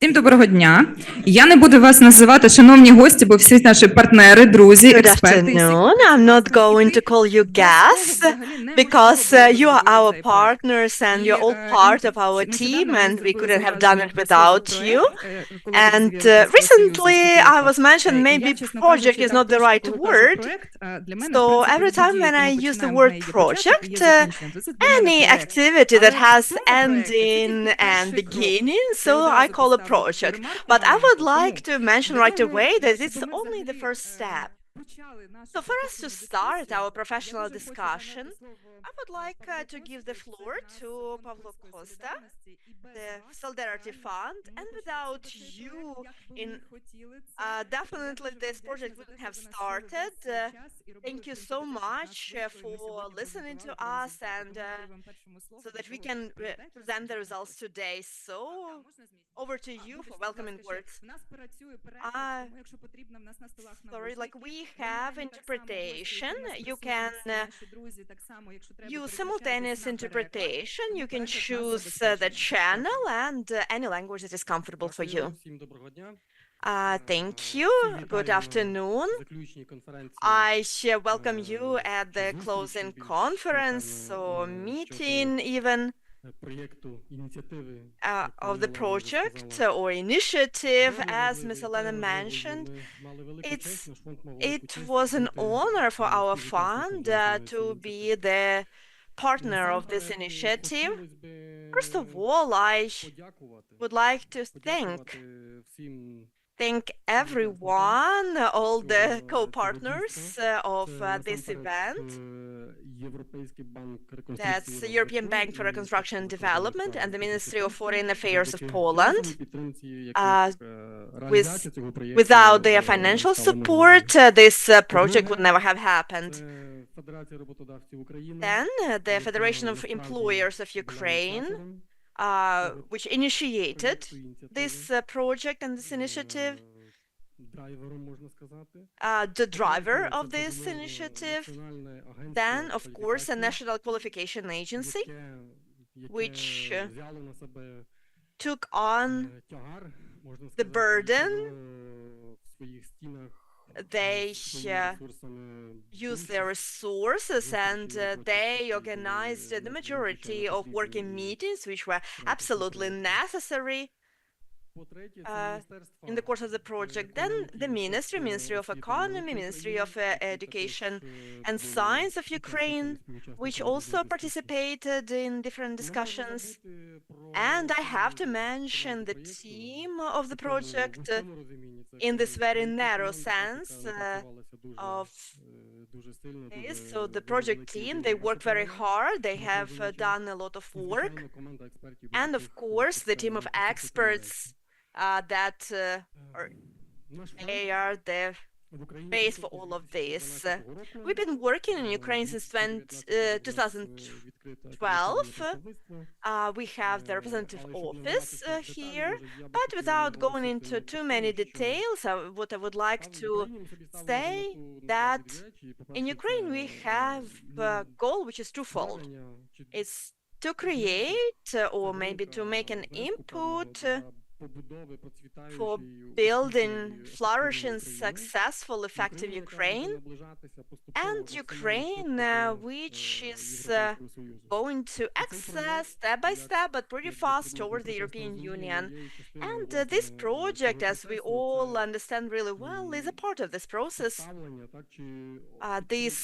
Всім доброго дня. Я не буду вас називати шановні гості, бо всі наші партнери, друзі, Good експерти. afternoon. I'm not going to call you guests because you are our partners and you're all part of our team and we couldn't have done it without you. And recently I was mentioned maybe project is not the right word. So every time when I use the word project, any activity that has ending and beginning, so I call a project. But I would like to mention right away that it's only the first step. So for us to start our professional discussion, I would like to give the floor to Pavlo Costa, the Solidarity Fund, and without you, definitely this project wouldn't have started. Thank you so much for listening to us and so that we can present the results today. So over to you for welcoming words. Sorry, like we have interpretation. You can use simultaneous interpretation. You can choose the channel and any language that is comfortable for you. Thank you. Good afternoon. I welcome you at the closing conference or meeting even of the project or initiative, as Ms. Elena mentioned. It was an honor for our fund to be the partner of this initiative. First of all, I would like to thank everyone, all the co-partners of this event. That's the European Bank for Reconstruction and Development and the Ministry of Foreign Affairs of Poland. Without their financial support, this project would never have happened. Then the Federation of Employers of Ukraine, which initiated this project and this initiative, the driver of this initiative, then of course the National Qualifications Agency, which took on the burden. They used their resources and they organized the majority of working meetings which were absolutely necessary in the course of the project. Then the Ministry of Economy, Ministry of Education and Science of Ukraine, which also participated in different discussions. And I have to mention the team of the project in this very narrow sense of this. So the project team, they work very hard, they have done a lot of work. And of course, the team of experts they are the base for all of this. We've been working in Ukraine since 2012. We have the representative office here, but without going into too many details, what I would like to say that in Ukraine we have a goal which is twofold. It's to create or maybe to make an input for building flourishing, successful, effective Ukraine, and Ukraine which is going to access step by step but pretty fast toward the European Union. And this project, as we all understand really well, is a part of this process. This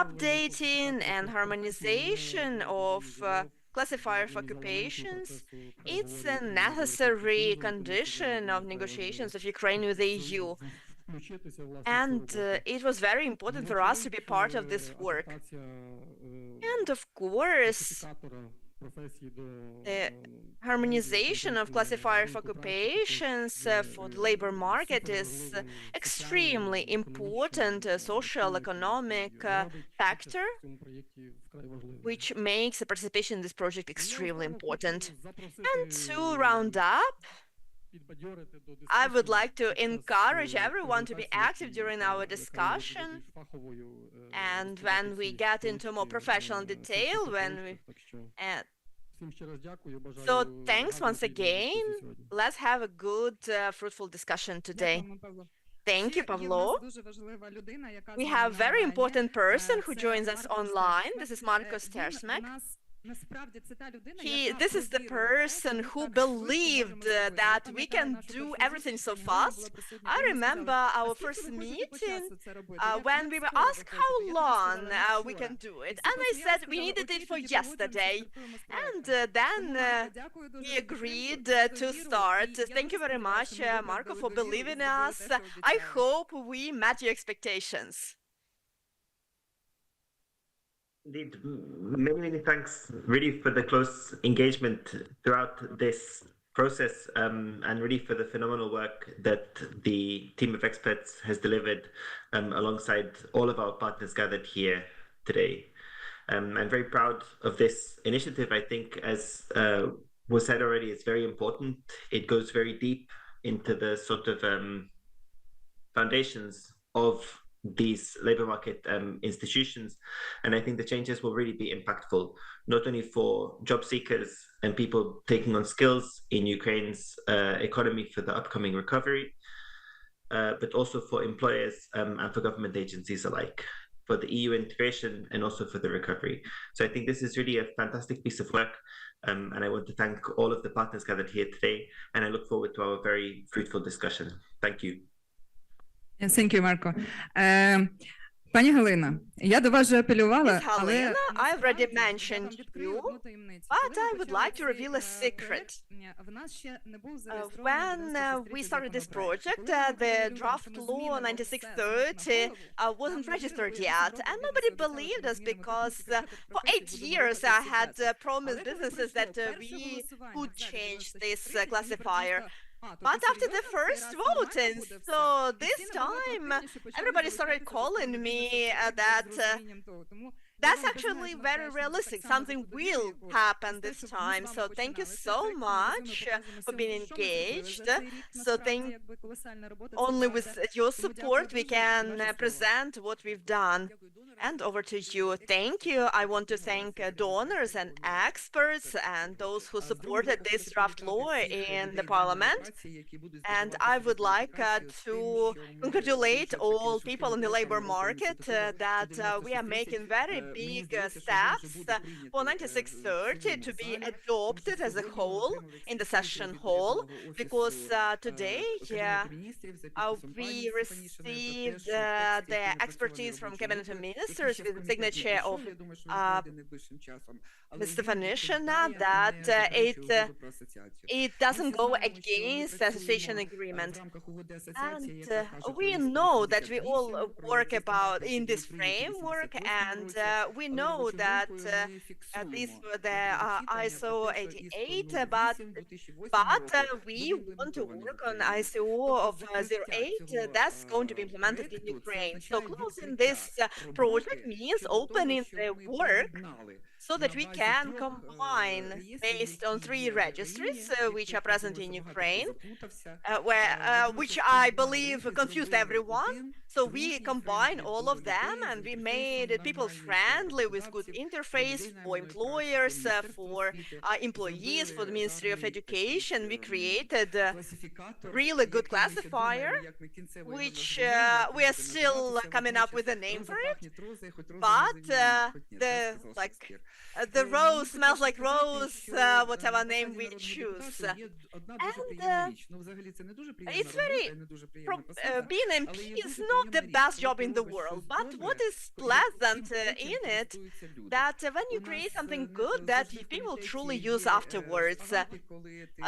updating and harmonization of Classifier of Occupations, it's a necessary condition of negotiations of Ukraine with the EU. And it was very important for us to be part of this work. And of course, the harmonization of Classifier of Occupations for the labor market is extremely important social, economic factor, which makes the participation in this project extremely important. And to round up, I would like to encourage everyone to be active during our discussion, and when we get into more professional detail, when we So thanks once again. Let's have a good, fruitful discussion today. Дякуємо, Павло. Thank you, Ще є в нас Pavlo. дуже важлива людина, яка We з have нами a very онлайні. important person who Це joins us Марко online. Стершмек. This is Marcos Він у Tersmek. нас насправді це та людина, This is the person who believed that we can do everything so fast. I remember our first meeting when we were asked how long we can do it. And I said we needed it for yesterday. And then he agreed to start. Thank you very much, Marco, for believing in us. I hope we met your expectations. Indeed, many, many thanks really for the close engagement throughout this process and really for the phenomenal work that the team of experts has delivered alongside all of our partners gathered here today. I'm very proud of this initiative. I think, as was said already, it's very important. It goes very deep into the sort of foundations of these labor market institutions. And I think the changes will really be impactful, not only for job seekers and people taking on skills in Ukraine's economy for the upcoming recovery, but also for employers and for government agencies alike, for the EU integration and also for the recovery. So I think this is really a fantastic piece of work. And I want to thank all of the partners gathered here today. And I look forward to our very fruitful discussion. Thank you. Thank you, Марко. Пані Галина, я до вас вже апелювала, Miss але Helena, I already насправді я mentioned вам відкрию you, одну таємницю. but Коли I ми would почали like to цей reveal a secret. проект, в нас ще не був зареєстрований When 9630 we started this законопроект. project, Коли ми the говорили людям, draft що ми law змінимо все з 9630 ніг на голову, wasn't нам registered говорили, yet, що and багато nobody бізнесу обіцяли, believed що ми us змінимо because технічні for професії, 8 будемо years I робити had всі це. promised Але коли businesses пройшло that перше we голосування would в залі change 9630, this мені classifier. передбачили, But after the first vote, and so this time everybody started calling me that that's actually very realistic. Something will happen this time. So thank you so much for being engaged. So thank only with your support we can present what we've done. And over to you. Thank you. I want to thank donors and experts and those who supported this draft law in the parliament. And I would like to congratulate all people in the labor market that we are making very big steps for 9630 to be adopted as a whole in the session hall, because today we received the expertise from cabinet ministers with the signature of Mr. Vanishina that it doesn't go against the association agreement. And we know that we all work about in this framework, and we know that these were the ISO 88, but we want to work on ISO of 08 that's going to be implemented in Ukraine. So closing this project means opening the work so that we can combine based on 3 registries which are present in Ukraine, which I believe confused everyone. So we combine all of them and we made it people friendly with good interface for employers, for employees, for the Ministry of Education. We created a really good classifier, which we are still coming up with a name for it. But the rose smells like rose, whatever name we choose. And it's very, being MP is not the best job in the world, but what is pleasant in it, that when you create something good that people truly use afterwards.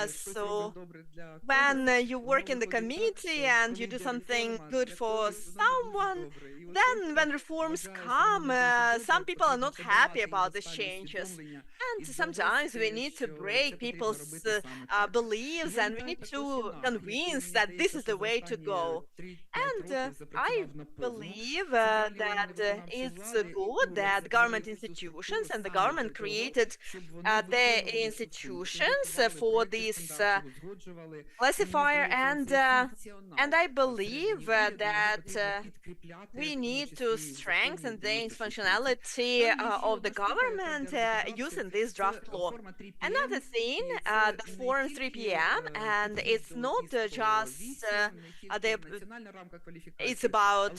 So when you work in the committee and you do something good for someone, then when reforms come, some people are not happy about these changes. And sometimes we need to break people's beliefs, and we need to convince that this is the way to go. And I believe that it's good that government institutions and the government created the institutions for this classifier, and I believe that we need to strengthen the functionality of the government using this draft law. Another thing, the Form 3PM, and it's not just it's about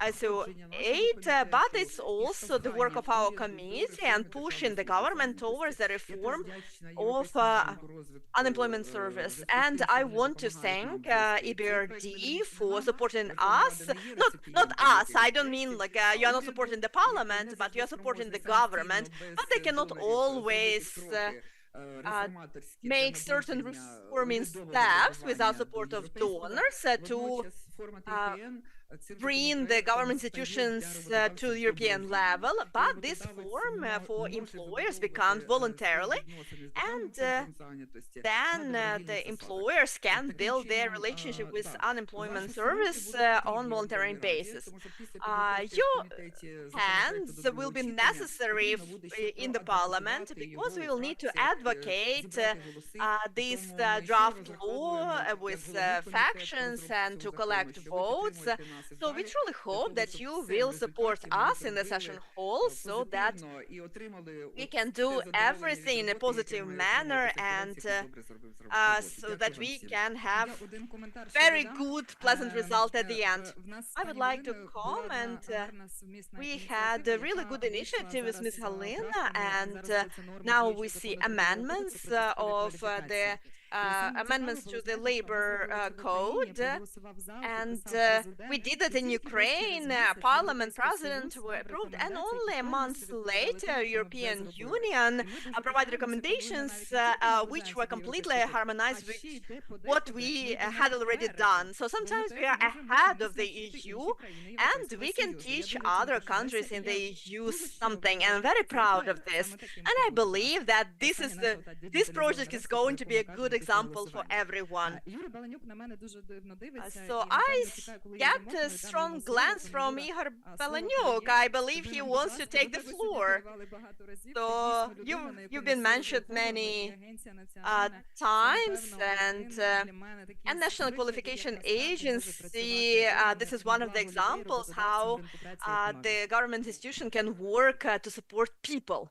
ISO 8, but it's also the work of our committee and pushing the government towards the reform of unemployment service. And I want to thank EBRD for supporting us. Not us. I don't mean like you are not supporting the parliament, but you are supporting the government. But they cannot always make certain reforming steps without support of donors to bring the government institutions to the European level, but this form for employers becomes voluntarily, and then the employers can build their relationship with unemployment service on voluntary basis. Your hands will be necessary in the parliament because we will need to advocate this draft law with factions and to collect votes. So we truly hope that you will support us in the session hall so that we can do everything in a positive manner and so that we can have very good, pleasant result at the end. I would like to comment. We had a really good initiative with Ms. Helena, and now we see amendments of the amendments to the labor code, and we did it in Ukraine. Parliament President were approved, and only a month later, European Union provided recommendations which were completely harmonized with what we had already done. So sometimes we are ahead of the EU, and we can teach other countries in the EU something. And I'm very proud of this, and I believe that this project is going to be a good example for everyone. So I get a strong glance from Ihor Belanyuk. I believe he wants to take the floor. So you've been mentioned many times, and National Qualification Agency, this is one of the examples how the government institution can work to support people.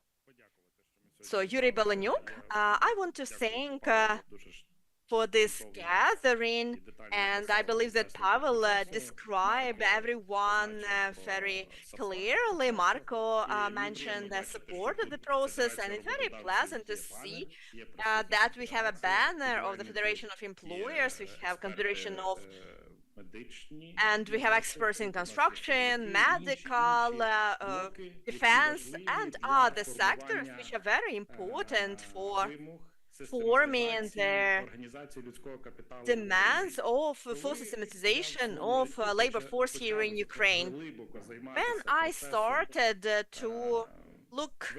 So Yuri Belanyuk, I want to thank for this gathering, and I believe that Pavel described everyone very clearly. Marco mentioned the support of the process, and it's very pleasant to see that we have a banner of the Federation of Employers, we have Confederation of and we have experts in construction, medical, defense, and other sectors which are very important for forming their demands for systematization of labor force here in Ukraine. When I started to look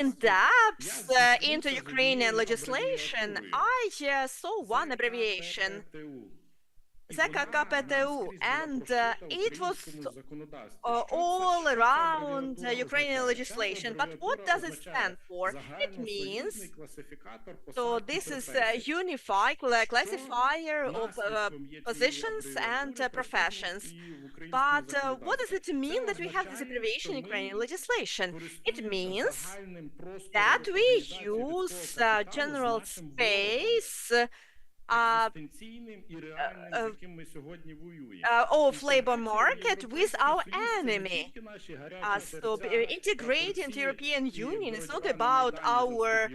in depth into Ukrainian legislation, I saw one abbreviation, ZKKPTU, and it was all around Ukrainian legislation. But what does it stand for? It means, so this is a unified classifier of positions and professions. But what does it mean that we have this abbreviation in Ukrainian legislation? It means that we use general space of labor market with our enemy. So integrating the European Union is not about our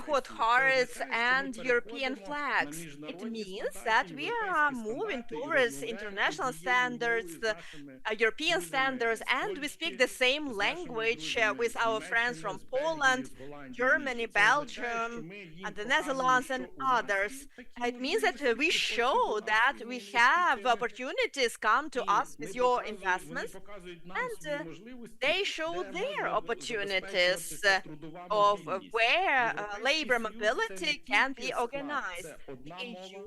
hot hearts and European flags. It means that we are moving towards international standards, European standards, and we speak the same language with our friends from Poland, Germany, Belgium, and the Netherlands and others. It means that we show that we have opportunities come to us with your investments, and they show their opportunities of where labor mobility can be organized. The EU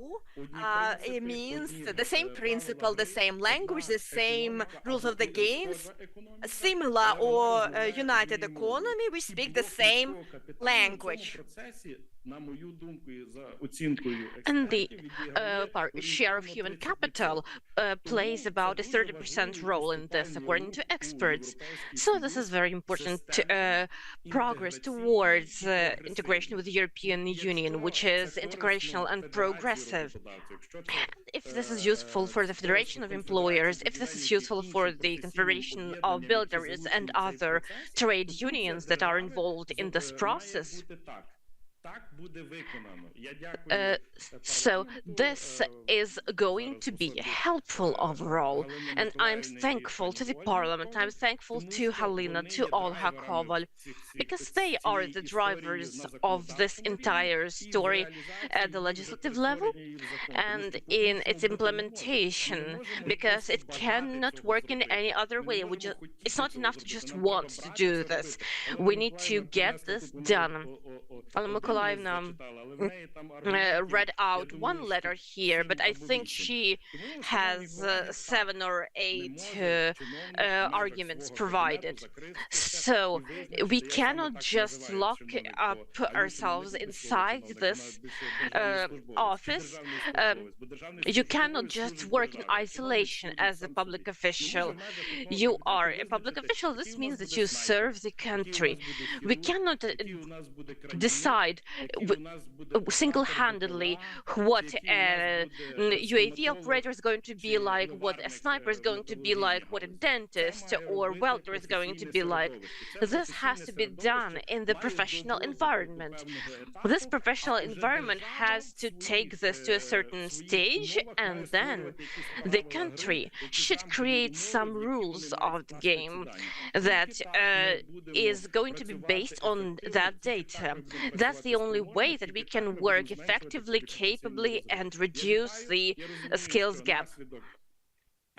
it means the same principle, the same language, the same rules of the games, a similar or united economy. We speak the same language. And the share of human capital plays about a 30% role in this, according to experts. So this is very important progress towards integration with the European Union, which is integrational and progressive. If this is useful for the Federation of Employers, if this is useful for the Confederation of Builders and other trade unions that are involved in this process, so this is going to be helpful overall, and I'm thankful to the Parliament, I'm thankful to Halina, to Olha Koval, because they are the drivers of this entire story at the legislative level and in its implementation, because it cannot work in any other way. It's not enough to just want to do this. We need to get this done. Anna Mykolaievna read out one letter here, but I think she has 7 or 8 arguments provided. So we cannot just lock up ourselves inside this office. You cannot just work in isolation as a public official. You are a public official. This means that you serve the country. We cannot decide single-handedly what a UAV operator is going to be like, what a sniper is going to be like, what a dentist or welder is going to be like. This has to be done in the professional environment. This professional environment has to take this to a certain stage, and then the country should create some rules of the game that is going to be based on that data. That's the only way that we can work effectively, capably, and reduce the skills gap.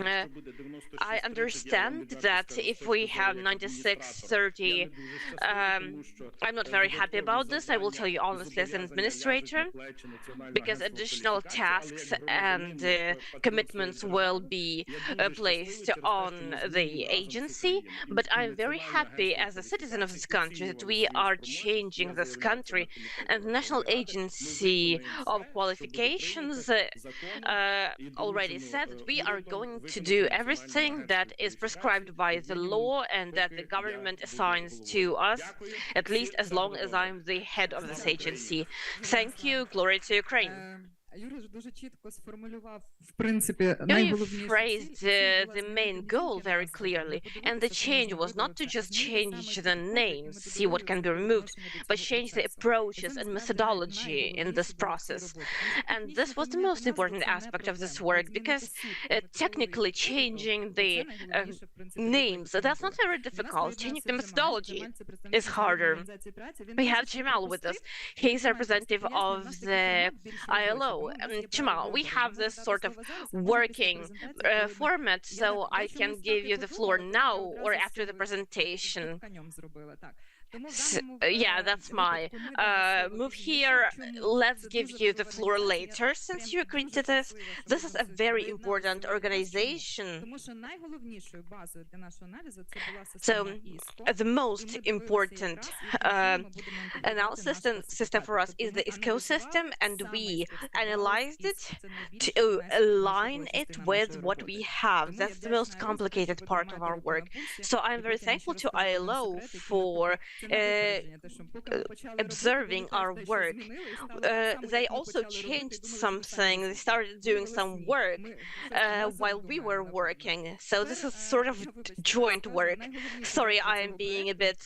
I understand that if we have 96-30, I'm not very happy about this, I will tell you honestly as an administrator, because additional tasks and commitments will be placed on the agency, but I'm very happy as a citizen of this country that we are changing this country, and the National Agency of Qualifications already said that we are going to do everything that is prescribed by the law and that the government assigns to us, at least as long as I'm the head of this agency. Thank you. Glory to Ukraine. You phrased the main goal very clearly, and the change was not to just change the names, see what can be removed, but change the approaches and methodology in this process. And this was the most important aspect of this work, because technically changing the names, that's not very difficult. Changing the methodology is harder. We have Jamal with us. He's a representative of the ILO. Jamal, we have this sort of working format, so I can give you the floor now or after the presentation. Yeah, that's my move here. Let's give you the floor later, since you agreed to this. This is a very important organization. So the most important analysis system for us is the ecosystem, and we analyzed it to align it with what we have. That's the most complicated part of our work. So I'm very thankful to ILO for observing our work. They also changed something. They started doing some work while we were working. So this is sort of joint work. Sorry, I am being a bit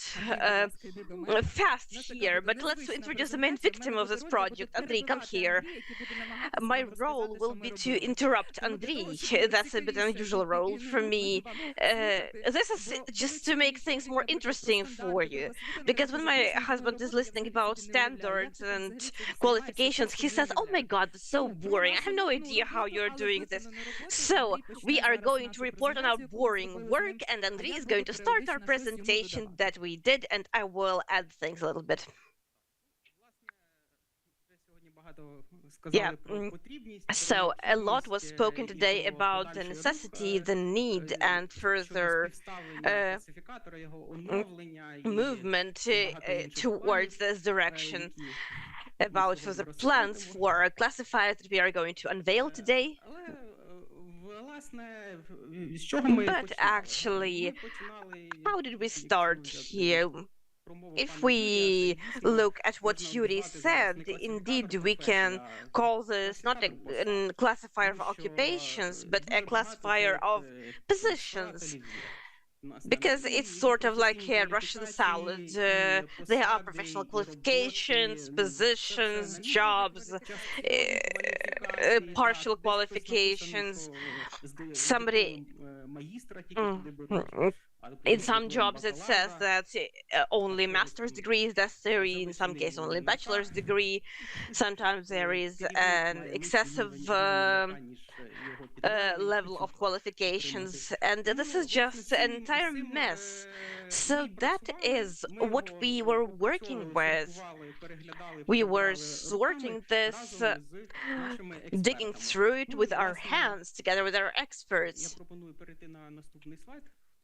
fast here, but let's introduce the main victim of this project. Andrei, come here. My role will be to interrupt Andrei. That's a bit unusual role for me. This is just to make things more interesting for you. Because when my husband is listening about standards and qualifications, he says, "Oh my God, that's so boring. I have no idea how you're doing this." So we are going to report on our boring work, and Andriy is going to start our presentation that we did, and I will add things a little bit. Yeah. So a lot was spoken today about the necessity, the need, and further movement towards this direction, about further plans for a classifier that we are going to unveil today. But actually, how did we start here? If we look at what Yuri said, indeed we can call this not a classifier of occupations, but a classifier of positions. Because it's sort of like a Russian salad. There are professional qualifications, positions, jobs, partial qualifications. Somebody in some jobs it says that only master's degree is necessary, in some cases only bachelor's degree. Sometimes there is an excessive level of qualifications, and this is just an entire mess. So that is what we were working with. We were sorting this, digging through it with our hands together with our experts.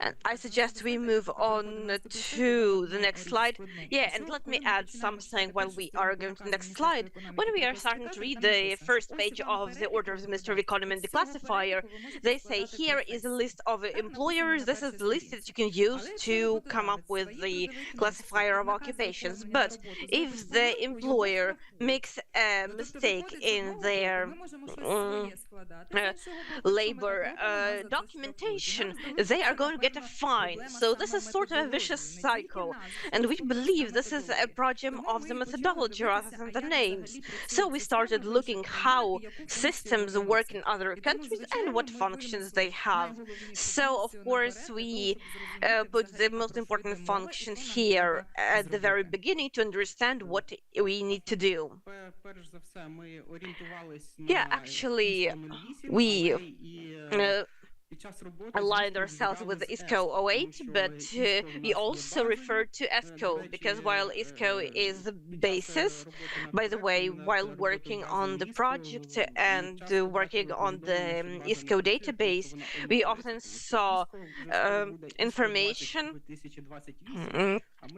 And I suggest we move on to the next slide. Yeah, and let me add something while we are going to the next slide. When we are starting to read the first page of the Order of the Minister of Economy and the Classifier, they say here is a list of employers. This is the list that you can use to come up with the classifier of occupations. But if the employer makes a mistake in their labor documentation, they are going to get a fine. So this is sort of a vicious cycle, and we believe this is a problem of the methodology rather than the names. So we started looking how systems work in other countries and what functions they have. So of course we put the most important function here at the very beginning to understand what we need to do. Yeah, actually we aligned ourselves with ISCO 08, but we also referred to ESCO, because while ISCO is the basis, by the way, while working on the project and working on the ISCO database, we often saw information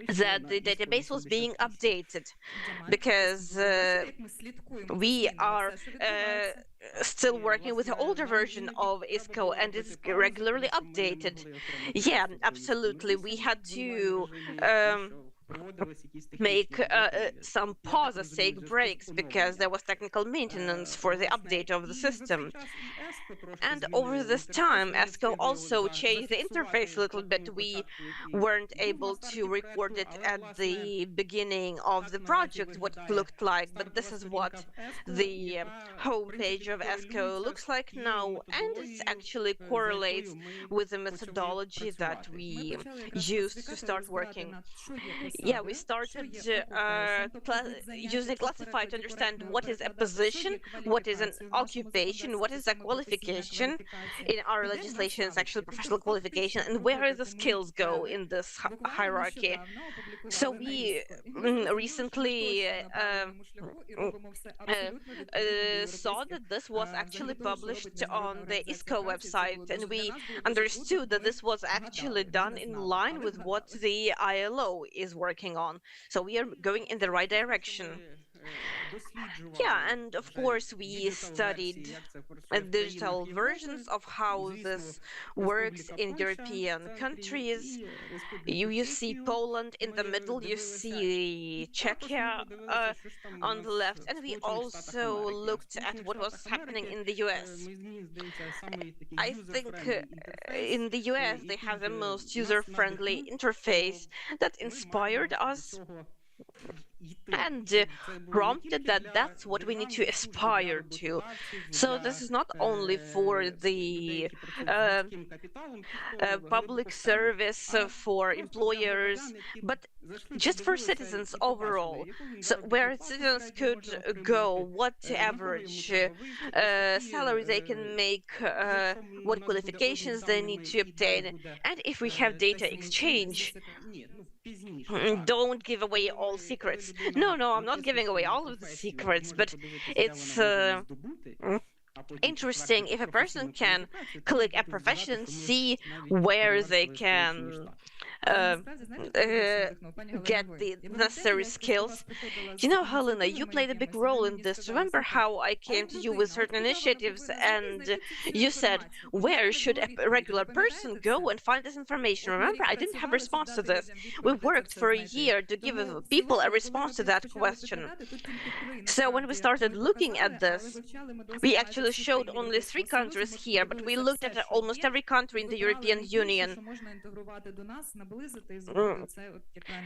that the database was being updated, because we are still working with the older version of ISCO, and it's regularly updated. Yeah, absolutely. We had to make some pauses, take breaks, because there was technical maintenance for the update of the system. And over this time, ESCO also changed the interface a little bit. We weren't able to record it at the beginning of the project, what it looked like, but this is what the homepage of ESCO looks like now, and it actually correlates with the methodology that we used to start working. Yeah, we started using classifier to understand what is a position, what is an occupation, what is a qualification. In our legislation, it's actually professional qualification, and where the skills go in this hierarchy. So we recently saw that this was actually published on the ISCO website, and we understood that this was actually done in line with what the ILO is working on. So we are going in the right direction. Yeah, and of course we studied digital versions of how this works in European countries. You see Poland in the middle, you see Czechia on the left, and we also looked at what was happening in the US. I think in the US they have the most user-friendly interface that inspired us. and prompted that that's what we need to aspire to. So this is not only for the public service for employers, but just for citizens overall. So where citizens could go, what average salary they can make, what qualifications they need to obtain, and if we have data exchange. Don't give away all secrets. No, I'm not giving away all of the secrets, but it's interesting if a person can click a profession, see where they can get the necessary skills. You know, Helena, you played a big role in this. Remember how I came to you with certain initiatives and you said, where should a regular person go and find this information? Remember, I didn't have a response to this. We worked for a year to give people a response to that question. So when we started looking at this, we actually showed only 3 countries here, but we looked at almost every country in the European Union.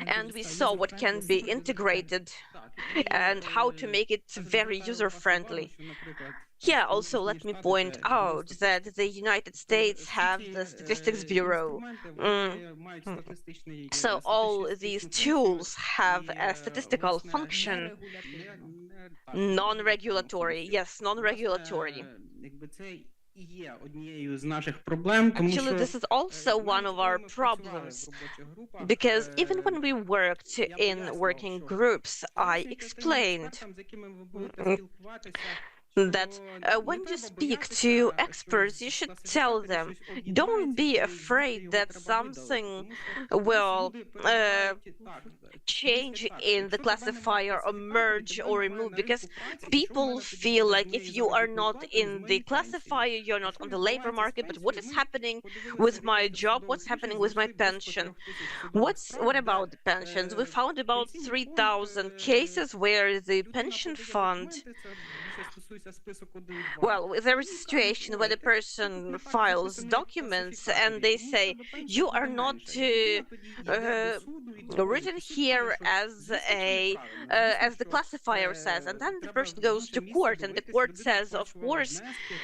And we saw what can be integrated and how to make it very user-friendly. Yeah, also let me point out that the United States have the Statistics Bureau. So all these tools have a statistical function. Non-regulatory, yes, non-regulatory. Actually, this is also one of our problems, because even when we worked in working groups, I explained that when you speak to experts, you should tell them, don't be afraid that something will change in the classifier or merge or remove, because people feel like if you are not in the classifier, you're not on the labor market. But what is happening with my job? What's happening with my pension? What about the pensions? We found about 3,000 cases where the pension fund, well, there is a situation where the person files documents and they say, you are not written here as the classifier says, and then the person goes to court and the court says, of course,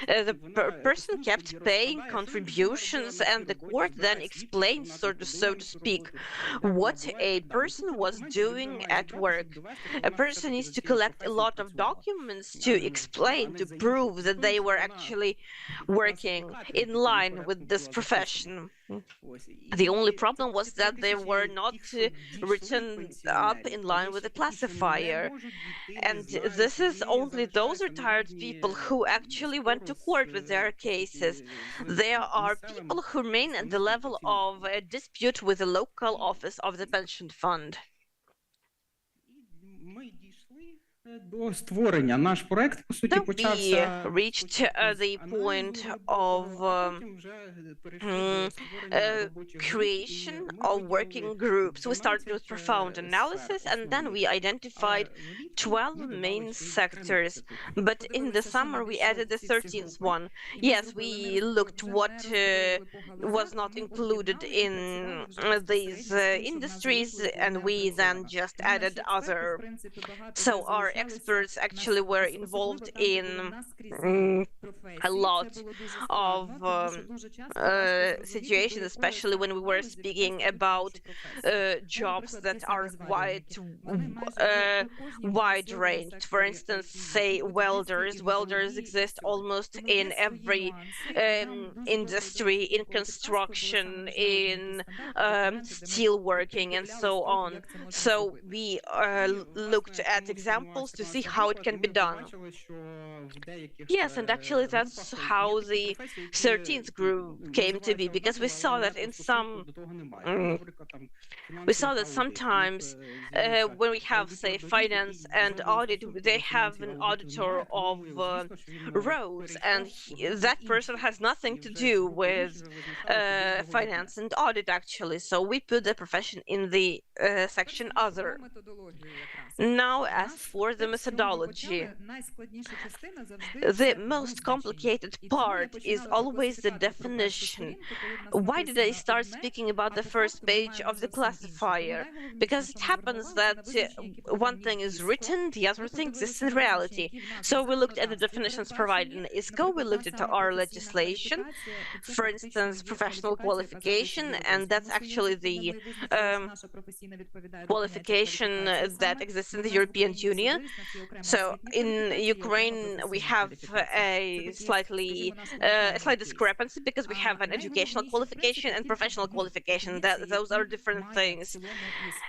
the person kept paying contributions, and the court then explains, so to speak, what a person was doing at work. A person needs to collect a lot of documents to explain, to prove that they were actually working in line with this profession. The only problem was that they were not written up in line with the classifier. And this is only those retired people who actually went to court with their cases. There are people who remain at the level of a dispute with the local office of the pension fund. We reached the point of creation of working groups. We started with profound analysis, and then we identified 12 main sectors. But in the summer, we added the 13th one. Yes, we looked what was not included in these industries, and we then just added other. So our experts actually were involved in a lot of situations, especially when we were speaking about jobs that are quite wide range. For instance, say welders. Welders exist almost in every industry, in construction, in steelworking, and so on. So we looked at examples to see how it can be done. Yes, and actually that's how the 13th group came to be, because we saw that in sometimes when we have, say, finance and audit, they have an auditor of roads, and that person has nothing to do with finance and audit, actually. So we put the profession in the section other. Now, as for for the methodology. The most complicated part is always the definition. Why did I start speaking about the first page of the classifier? Because it happens that one thing is written, the other thing exists in reality. So we looked at the definitions provided in ISCO, we looked at our legislation, for instance, professional qualification, and that's actually the qualification that exists in the European Union. So in Ukraine, we have a slight discrepancy because we have an educational qualification and professional qualification. Those are different things.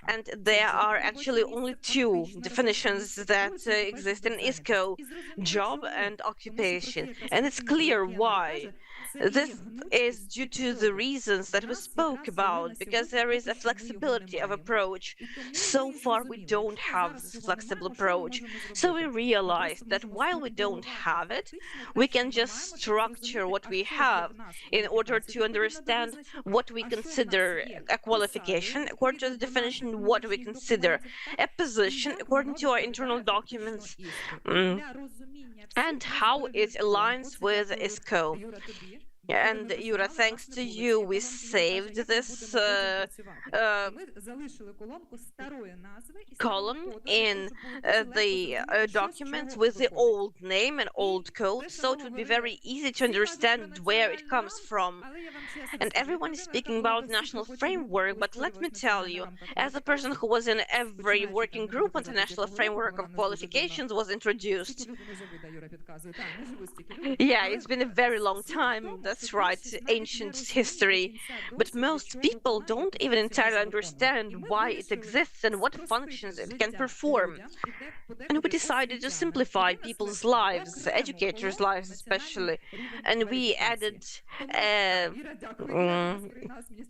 And there are actually only two definitions that exist in ISCO, job and occupation. And it's clear why. This is due to the reasons that we spoke about, because there is a flexibility of approach. So far, we don't have this flexible approach. So we realized that while we don't have it, we can just structure what we have in order to understand what we consider a qualification, according to the definition, what we consider a position, according to our internal documents, and how it aligns with ISCO. And Yura, thanks to you, we saved this column in the documents with the old name and old code, so it would be very easy to understand where it comes from. And everyone is speaking about national framework, but let me tell you, as a person who was in every working group when the national framework of qualifications was introduced, yeah, it's been a very long time. That's right, ancient history. But most people don't even entirely understand why it exists and what functions it can perform. And we decided to simplify people's lives, educators' lives especially. And we added a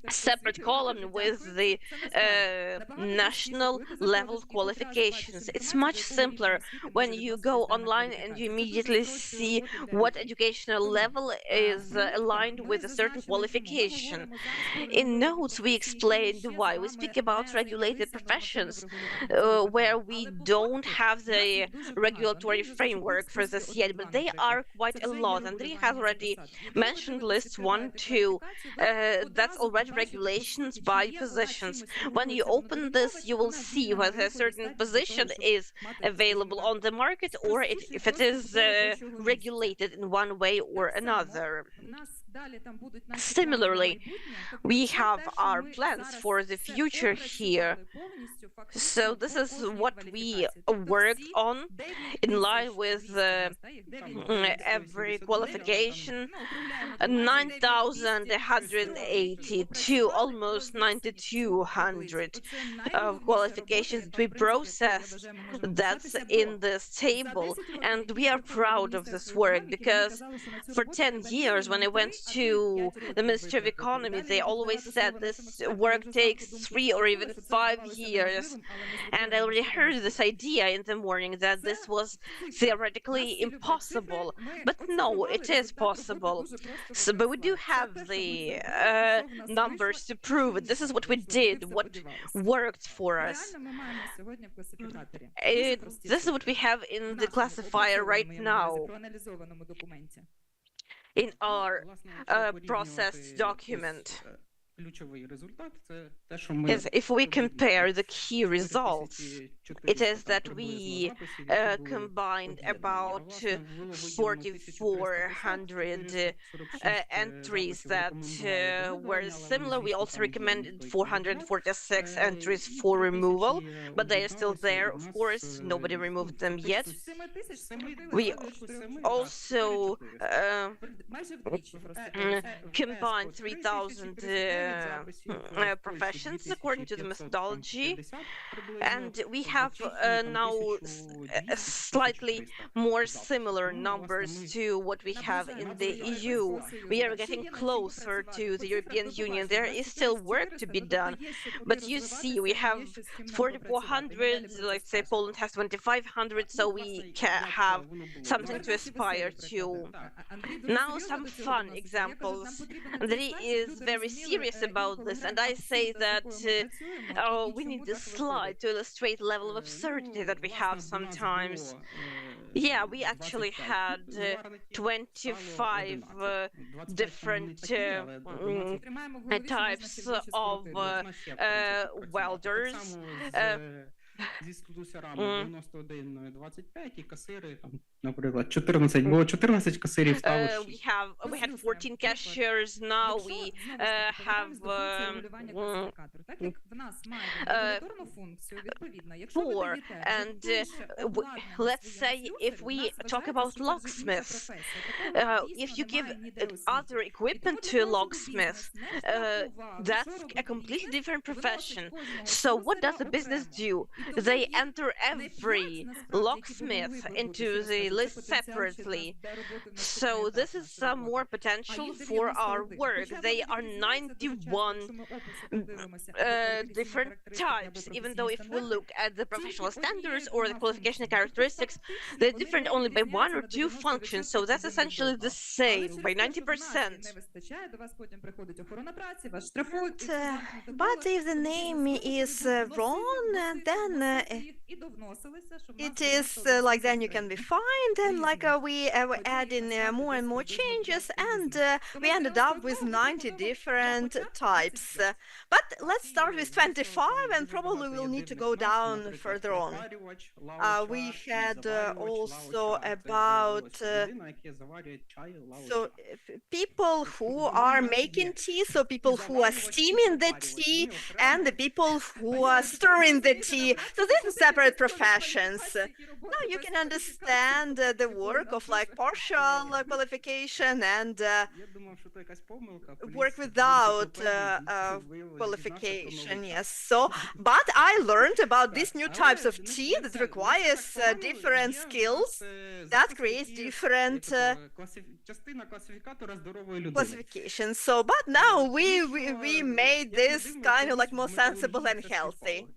separate column with the national level qualifications. It's much simpler when you go online and you immediately see what educational level is aligned with a certain qualification. In notes, we explained why. We speak about regulated professions, where we don't have the regulatory framework for this yet, but they are quite a lot. Andrei has already mentioned lists 1, 2. That's already regulations by positions. When you open this, you will see whether a certain position is available on the market or if it is regulated in one way or another. Similarly, we have our plans for the future here. So this is what we worked on in line with every qualification. 9,182, almost 9,200 qualifications that we processed. That's in this table. And we are proud of this work because for 10 years, when I went to the Ministry of Economy, they always said this work takes 3 or even 5 years. And I already heard this idea in the morning that this was theoretically impossible. But no, it is possible. So, but we do have the numbers to prove it. This is what we did, what worked for us. This is what we have in the classifier right now. In our processed document. Yes, if we compare the key results, it is that we combined about 4,400 entries that were similar. We also recommended 446 entries for removal, but they are still there. Of course, nobody removed them yet. We also combined 3,000 professions according to the methodology, and we have now slightly more similar numbers to what we have in the EU. We are getting closer to the European Union. There is still work to be done, but you see, we have 4,400, let's say Poland has 2,500, so we can have something to aspire to. Now some fun examples. Andrei is very serious about this, and I say that we need a slide to illustrate level level of absurdity that we have sometimes. Yeah, we actually had 25 different types of welders. Зі слюсарами 91-25 і касири там, наприклад, 14, було 14 касирів стало 6. We had 14 cashiers, now we have 4. And let's say if we talk about locksmiths, if you give other equipment to a locksmith, that's a completely different profession. So what does a business do? They enter every locksmith into the list separately. So this is some more potential for our work. They are 91 different types, even though if we look at the professional standards or the qualification characteristics, they're different only by 1 or 2 functions. So that's essentially the same by 90%. But if the name is wrong, then it is like then you can be fined, and like we add in more and more changes, and we ended up with 90 different types. But let's start with 25, and probably we'll need to go down further on. We had also about so people who are making tea, so people who are steaming the tea, and the people who are stirring the tea. So these are separate professions. Now you can understand the work of like partial qualification and work without qualification. Yes. So, but I learned about these new types of tea that requires different skills that creates different classifications. So, but now we made this kind of like more sensible and healthy.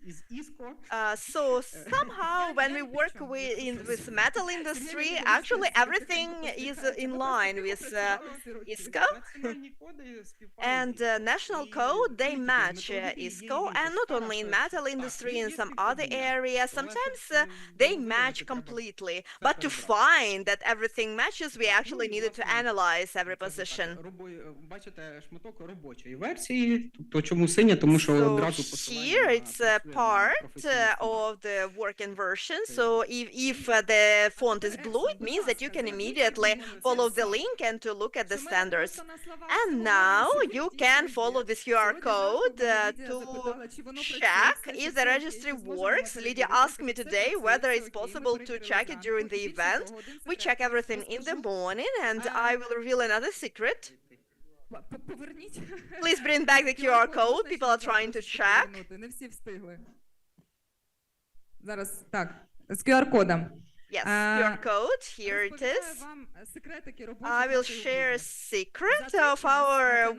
So somehow when we work with metal industry, actually everything is in line with ISCO and national code. They match ISCO, and not only in metal industry, in some other areas. Sometimes they match completely. But to find that everything matches, we actually needed to analyze every position. So here it's a part of the working version. So if the font is blue, it means that you can immediately follow the link and to look at the standards. And now you can follow this QR code to check if the registry works. Lydia asked me today whether it's possible to check it during the event. We check everything in the morning, and I will reveal another secret. Please bring back the QR code. People are trying to check. Зараз так, з QR-кодом. Yes, QR code, here it is. I will share a secret of our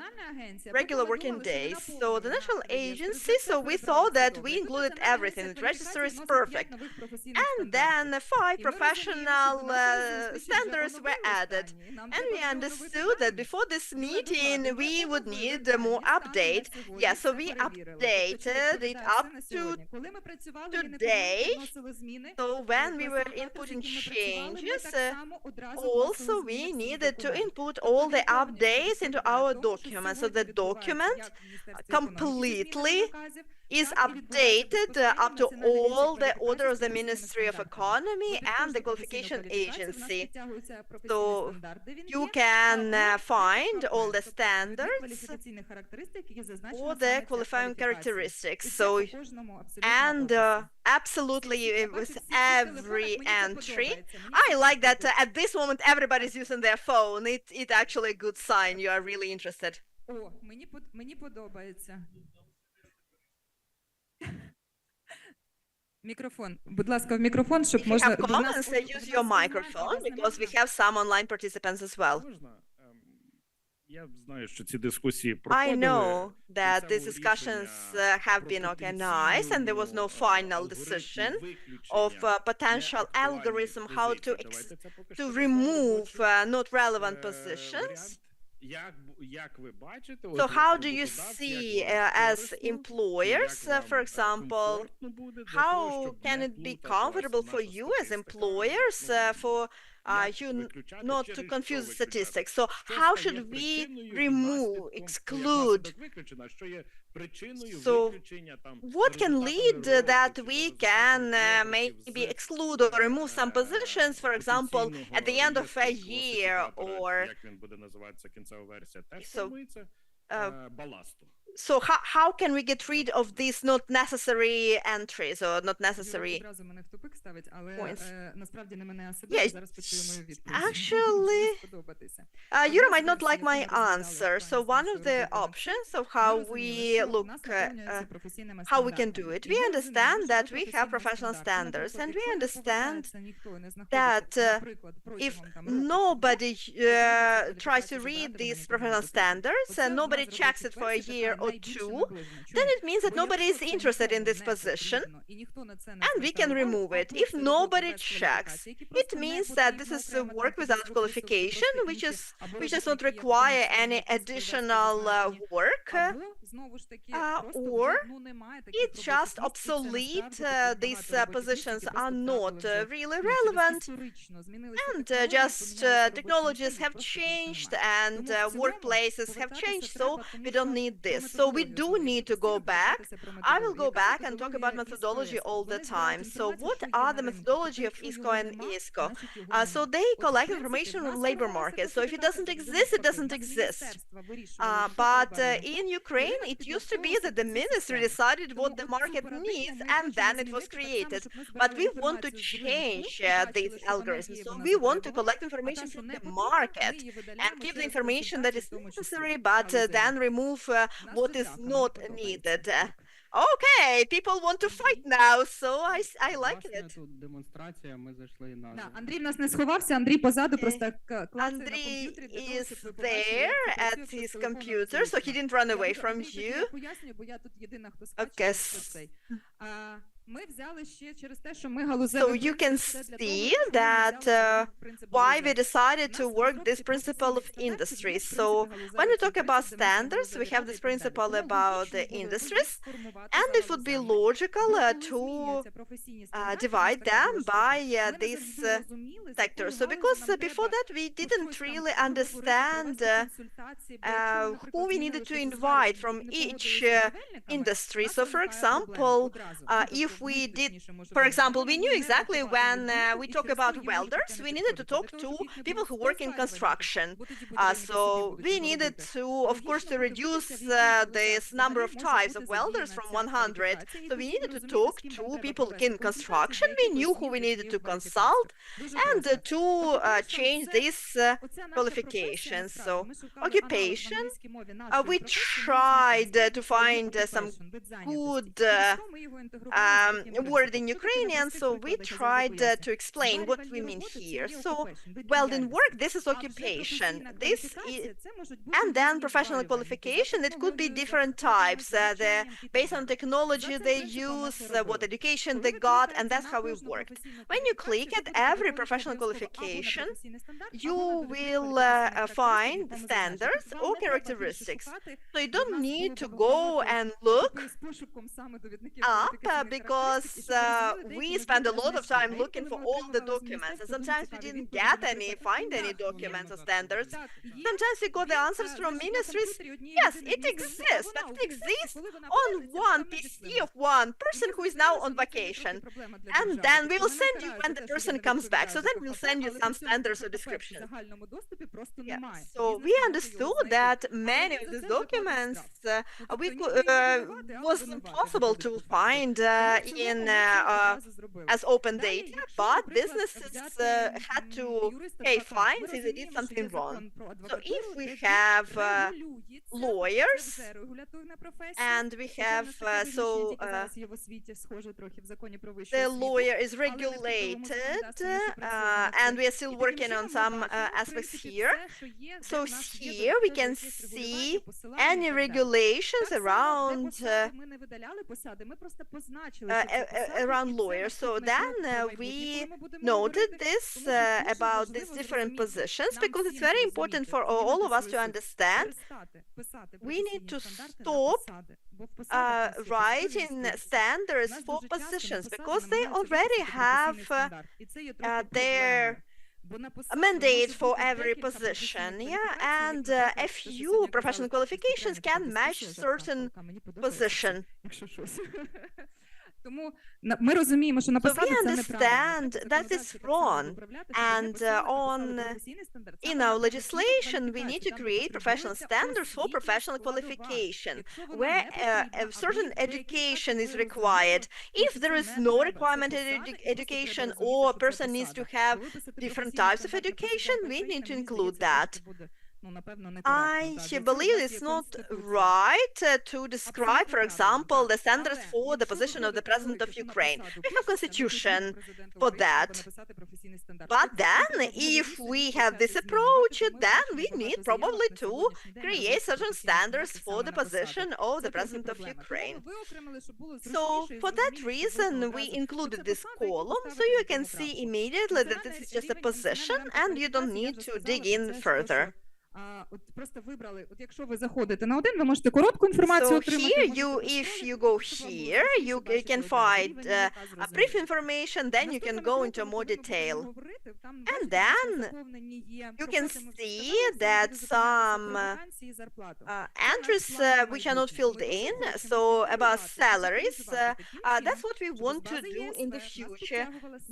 regular working days. So the national agency, so we thought that we included everything. The register is perfect. And then 5 professional standards were added. And we understood that before this meeting, we would need more update. Yeah, so we updated it up to today. So when we were inputting changes, also we needed to input all the updates into our document. So the document completely is updated up to all the order of the Ministry of Economy and the Qualification Agency. So you can find all the standards or the qualifying characteristics. So, and absolutely with every entry. I like that at this moment everybody's using their phone. It's actually a good sign. You are really interested. О, мені подобається. Мікрофон. Будь ласка, в мікрофон, щоб можна... If you have comments, use your microphone, because we have some online participants as well. I know that these discussions have been organized, and there was no final decision of potential algorithm how to remove not relevant positions. So how do you see as employers, for example, how can it be comfortable for you as employers for you not to confuse statistics? So how should we remove, exclude? So what can lead that we can maybe exclude or remove some positions, for example, at the end of a year, or so how can we get rid of these not necessary entries or not necessary points? Yes, actually, Yura might not like my answer. So one of the options of how we look, how we can do it, we understand that we have professional standards, and we understand that if nobody tries to read these professional standards and nobody checks it for a year or two, then it means that nobody is interested in this position, and we can remove it. If nobody checks, it means that this is a work without qualification, which does not require any additional work, or it's just obsolete. These positions are not really relevant, and just technologies have changed and workplaces have changed, so we don't need this. So we do need to go back. I will go back and talk about methodology all the time. So what are the methodology of ISCO and ISCO? So they collect information from labor market. So if it doesn't exist, it doesn't exist. But in Ukraine, it used to be that the ministry decided what the market needs, and then it was created. But we want to change these algorithms. So we want to collect information from the market and give the information that is necessary, but then remove what is not needed. Okay, people want to fight now, so I like it. Андрій в нас не сховався, Андрій позаду просто клацає на комп'ютері. Anдрій is there at his computer, so he didn't run away from you. Я пояснюю, бо я тут єдина, хто Okay. Ми взяли ще через те, що ми галузеві. So you can see that why we decided to work this principle of industry. So when we talk about standards, we have this principle about the industries, and it would be logical to divide them by this sector. So because before that we didn't really understand who we needed to invite from each industry. So for example, if we did, for example, we knew exactly when we talk about welders, we needed to talk to people who work in construction. So we needed to, of course, to reduce this number of types of welders from 100. So we needed to talk to people in construction. We knew who we needed to consult and to change these qualifications. So occupation, we tried to find some good word in Ukrainian, so we tried to explain what we mean here. So welding work, this is occupation. This is, and then professional qualification, it could be different types. Based on technology they use, what education they got, and that's how we worked. When you click at every professional qualification, you will find standards or characteristics. So you don't need to go and look up because we spend a lot of time looking for all the documents, and sometimes we didn't find any documents or standards. Sometimes we got the answers from ministries. Yes, it exists, but it exists on one PC of one person who is now on vacation. And then we will send you when the person comes back. So then we'll send you some standards or descriptions. Yeah. So we understood that many of these documents wasn't possible to find in as open data, but businesses had to pay fines if they did something wrong. So if we have lawyers and we have the lawyer is regulated, and we are still working on some aspects here. So here we can see any regulations around around lawyers. So then we noted this about these different positions because it's very important for all of us to understand. We need to stop writing standards for positions because they already have their mandate for every position, and a few professional qualifications can match certain position. Тому ми розуміємо, що написати So we це understand that is wrong, and in our legislation we need to create professional standards for professional qualification, where a certain education is required. If there is no requirement in education or a person needs to have different types of education, we need to include that. I believe it's not right to describe, for example, the standards for the position of the President of Ukraine. We have a constitution for that. But then, if we have this approach, then we need probably to create certain standards for the position of the President of Ukraine. So, for that reason, we included this column, so you can see immediately that this is just a position, and you don't need to dig in further. Просто вибрали, от якщо ви заходите на один, ви можете коротку інформацію отримати. So here, if you go here, you can find a brief information, then you can go into more detail. And then you can see that some entries which are not filled in, so about salaries, that's what we want to do in the future.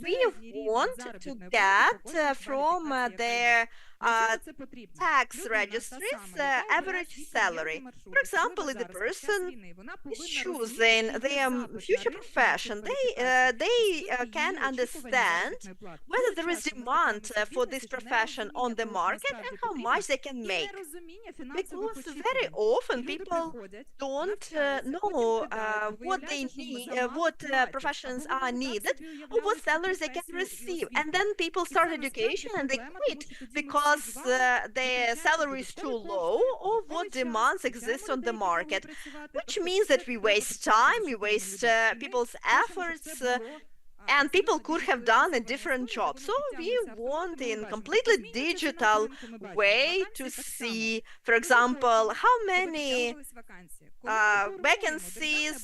We want to get from their tax registries average salary. For example, if the person is choosing their future profession, they can understand whether there is demand for this profession on the market and how much they can make. Because very often people don't know what they need, what professions are needed, or what salaries they can receive. And then people start education and they quit because their salary is too low or what demands exist on the market, which means that we waste time, we waste people's efforts, and people could have done a different job. So we want in completely digital way to see, for example, how many vacancies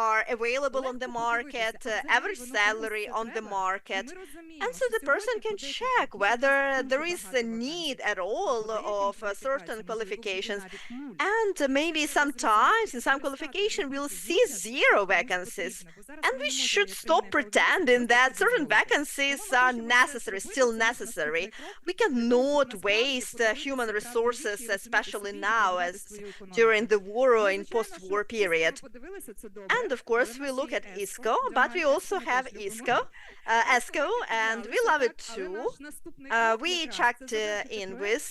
are available on the market, average salary on the market, and so the person can check whether there is a need at all of certain qualifications. And maybe sometimes in some qualification we'll see 0 vacancies, and we should stop pretending that certain vacancies are necessary, still necessary. We cannot waste human resources, especially now as during the war or in post-war period. And of course we look at ISCO, but we also have ESCO, and we love it too. We checked in with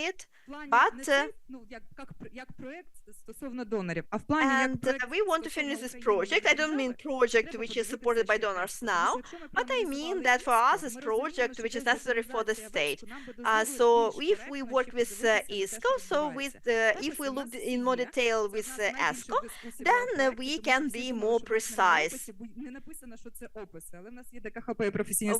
it, but and we want to finish this project. I don't mean project which is supported by donors now, but I mean that for us this project which is necessary for the state. So if we work with ISCO, so with if we look in more detail with ESCO, then we can be more precise.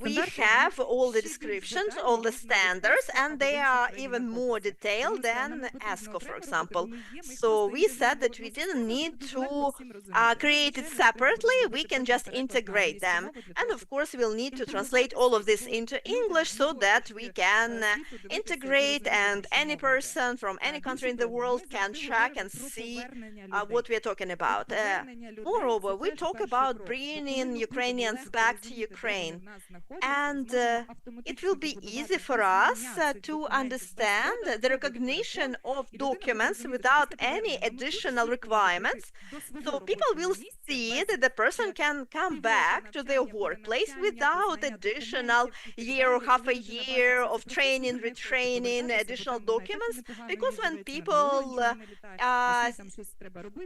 We have all the descriptions, all the standards, and they are even more detailed than ESCO, for example. So we said that we didn't need to create it separately, we can just integrate them. And of course we'll need to translate all of this into English so that we can integrate, and any person from any country in the world can track and see what we are talking about. Moreover, we talk about bringing Ukrainians back to Ukraine, and it will be easy for us to understand the recognition of documents without any additional requirements. So people will see that the person can come back to their workplace without additional year or half a year of training, retraining, additional documents, because when people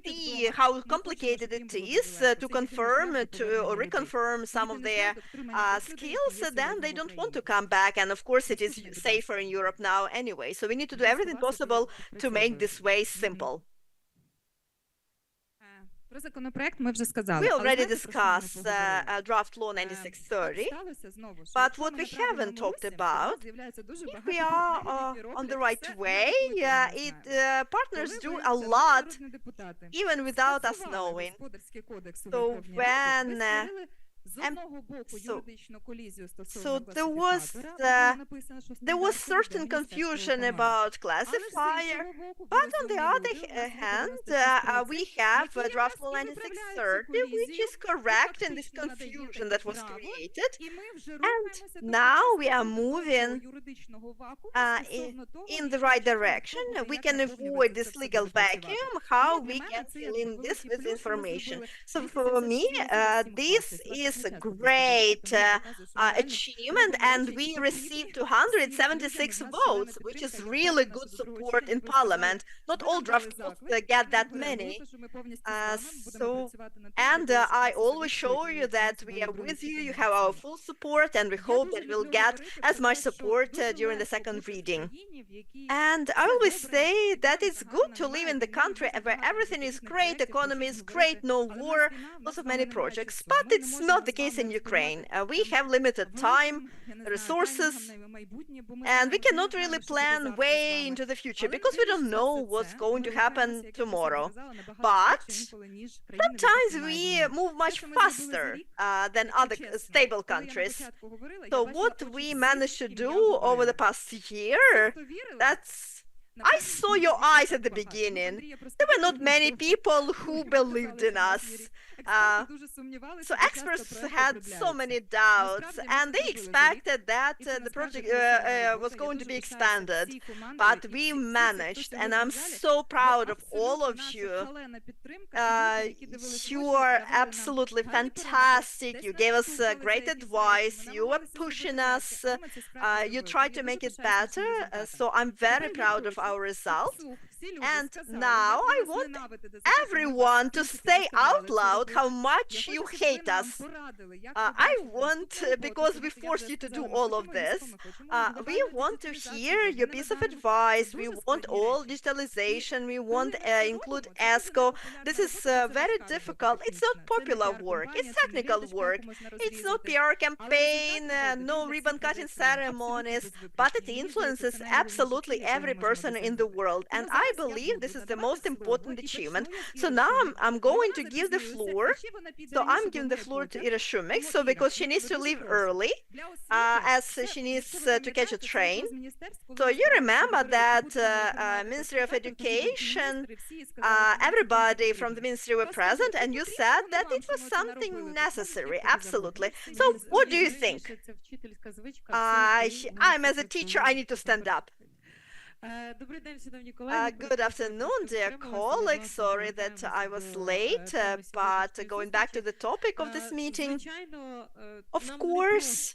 see how complicated it is to confirm or reconfirm some of their skills, then they don't want to come back. And of course it is safer in Europe now anyway. So we need to do everything possible to make this way simple. We already discussed draft law 9630, but what we haven't talked about, if we are on the right way, partners do a lot even without us knowing. So when so there was certain confusion about classifier, but on the other hand, we have draft law 9630, which is correct in this confusion that was created, and now we are moving in the right direction. We can avoid this legal vacuum, how we can fill in this with information. So for me, this is a great achievement, and we received 276 votes, which is really good support in Parliament. Not all draft laws get that many. I always show you that we are with you, you have our full support, and we hope that we'll get as much support during the second reading. And I always say that it's good to live in the country where everything is great, economy is great, no war, lots of many projects, but it's not the case in Ukraine. We have limited time, resources, and we cannot really plan way into the future because we don't know what's going to happen tomorrow. But sometimes we move much faster than other stable countries. So what we managed to do over the past year, I saw your eyes at the beginning. There were not many people who believed in us. So experts had so many doubts, and they expected that the project was going to be expanded. But we managed, and I'm so proud of all of you. You are absolutely fantastic. You gave us great advice. You were pushing us. You tried to make it better. So I'm very proud of our results. And now I want everyone to say out loud how much you hate us. I want, because we forced you to do all of this, we want to hear your piece of advice. We want all digitalization. We want include ESCO. This is very difficult. It's not popular work. It's technical work. It's not PR campaign, no ribbon cutting ceremonies, but it influences absolutely every person in the world. And I believe this is the most important achievement. So now I'm going to give the floor. So I'm giving the floor to Ira Shumik, so because she needs to leave early, as she needs to catch a train. So you remember that Ministry of Education, everybody from the ministry were present, and you said that it was something necessary, absolutely. So what do you think? I'm as a teacher, I need to stand up. Good afternoon, dear colleagues. Sorry that I was late, but going back to the topic of this meeting, of course,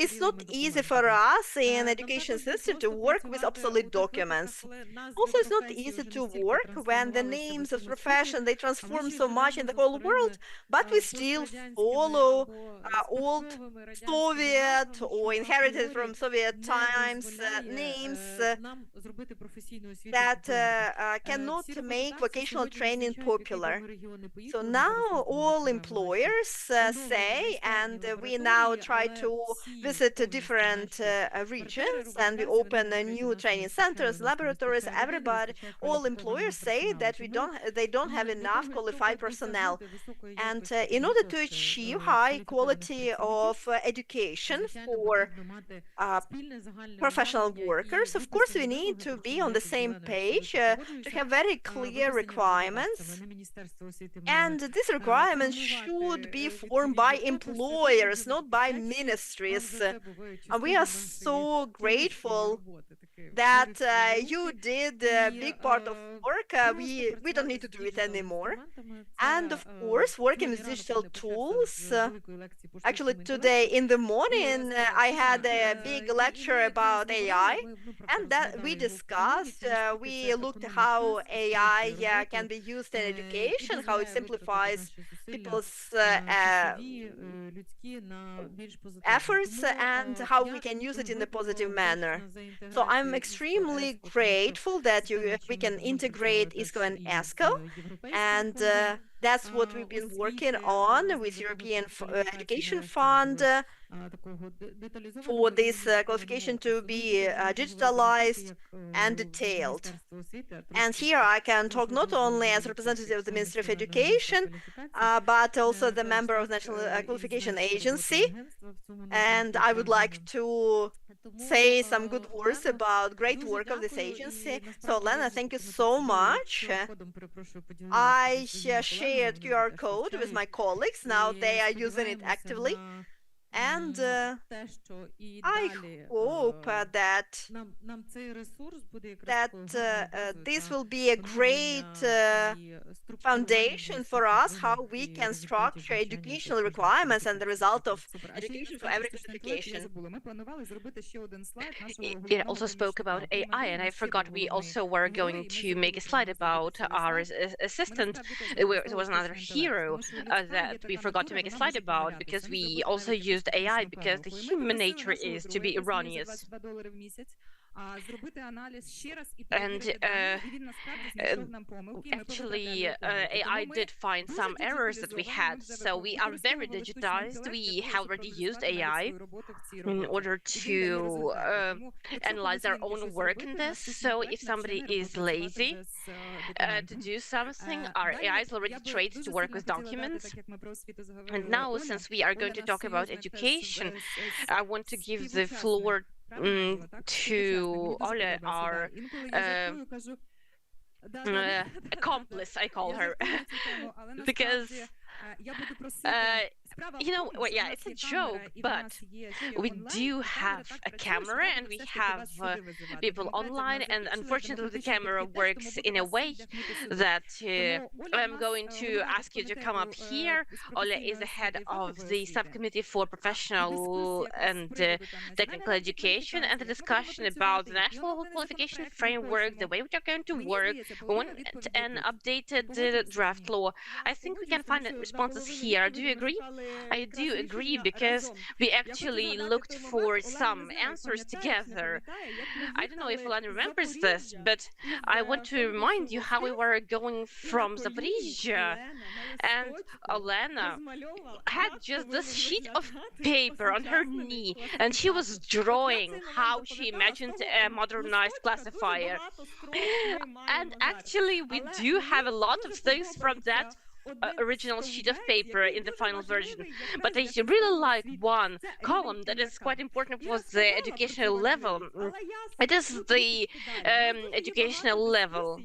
it's not easy for us in education system to work with obsolete documents. Also, it's not easy to work when the names of profession, they transform so much in the whole world, but we still follow old Soviet or inherited from Soviet times names that cannot make vocational training popular. So now all employers say, and we now try to visit different regions, and we open new training centers, laboratories. Everybody, all employers say that they don't have enough qualified personnel, and in order to achieve high quality of education for professional workers, of course, we need to be on the same page, to have very clear requirements, and these requirements should be formed by employers, not by ministries. And we are so grateful that you did a big part of work. We don't need to do it anymore. And of course, working with digital tools. Actually, today in the morning, I had a big lecture about AI, and that we discussed, we looked at how AI can be used in education, how it simplifies people's efforts, and how we can use it in a positive manner. So I'm I'm extremely grateful that we can integrate ISCO and ESCO, and that's what we've been working on with European Education Fund for this qualification to be digitalized and detailed. And here I can talk not only as representative of the Ministry of Education, but also the member of the National Qualification Agency. And I would like to say some good words about great work of this agency. So, Lena, thank you so much. I shared QR code with my colleagues. Now they are using it actively. And I hope that this will be a great foundation for us, how we can structure educational requirements and the result of education for every classification. It also spoke about AI, and I forgot we also were going to make a slide about our assistant. There was another hero that we forgot to make a slide about, because we also used AI, because the human nature is to be erroneous. And actually, AI did find some errors that we had, so we are very digitized. We have already used AI in order to analyze our own work in this. So if somebody is lazy to do something, our AI is already trained to work with documents. And now, since we are going to talk about education, I want to give the floor to Oля, our accomplice, I call her, because you know, well, yeah, it's a joke, but we do have a camera and we have people online, and unfortunately the camera works in a way that I'm going to ask you to come up here. Oля is the head of the subcommittee for professional and technical education, and the discussion about the national qualification framework, the way we are going to work. We want an updated draft law. I think we can find responses here. Do you agree? I do agree, because we actually looked for some answers together. I don't know if Olena remembers this, but I want to remind you how we were going from Zaporizhia, and Olena had just this sheet of paper on her knee, and she was drawing how she imagined a modernized classifier. And actually, we do have a lot of things from that original sheet of paper in the final version, but I really like one column that is quite important for the educational level. It is the educational level.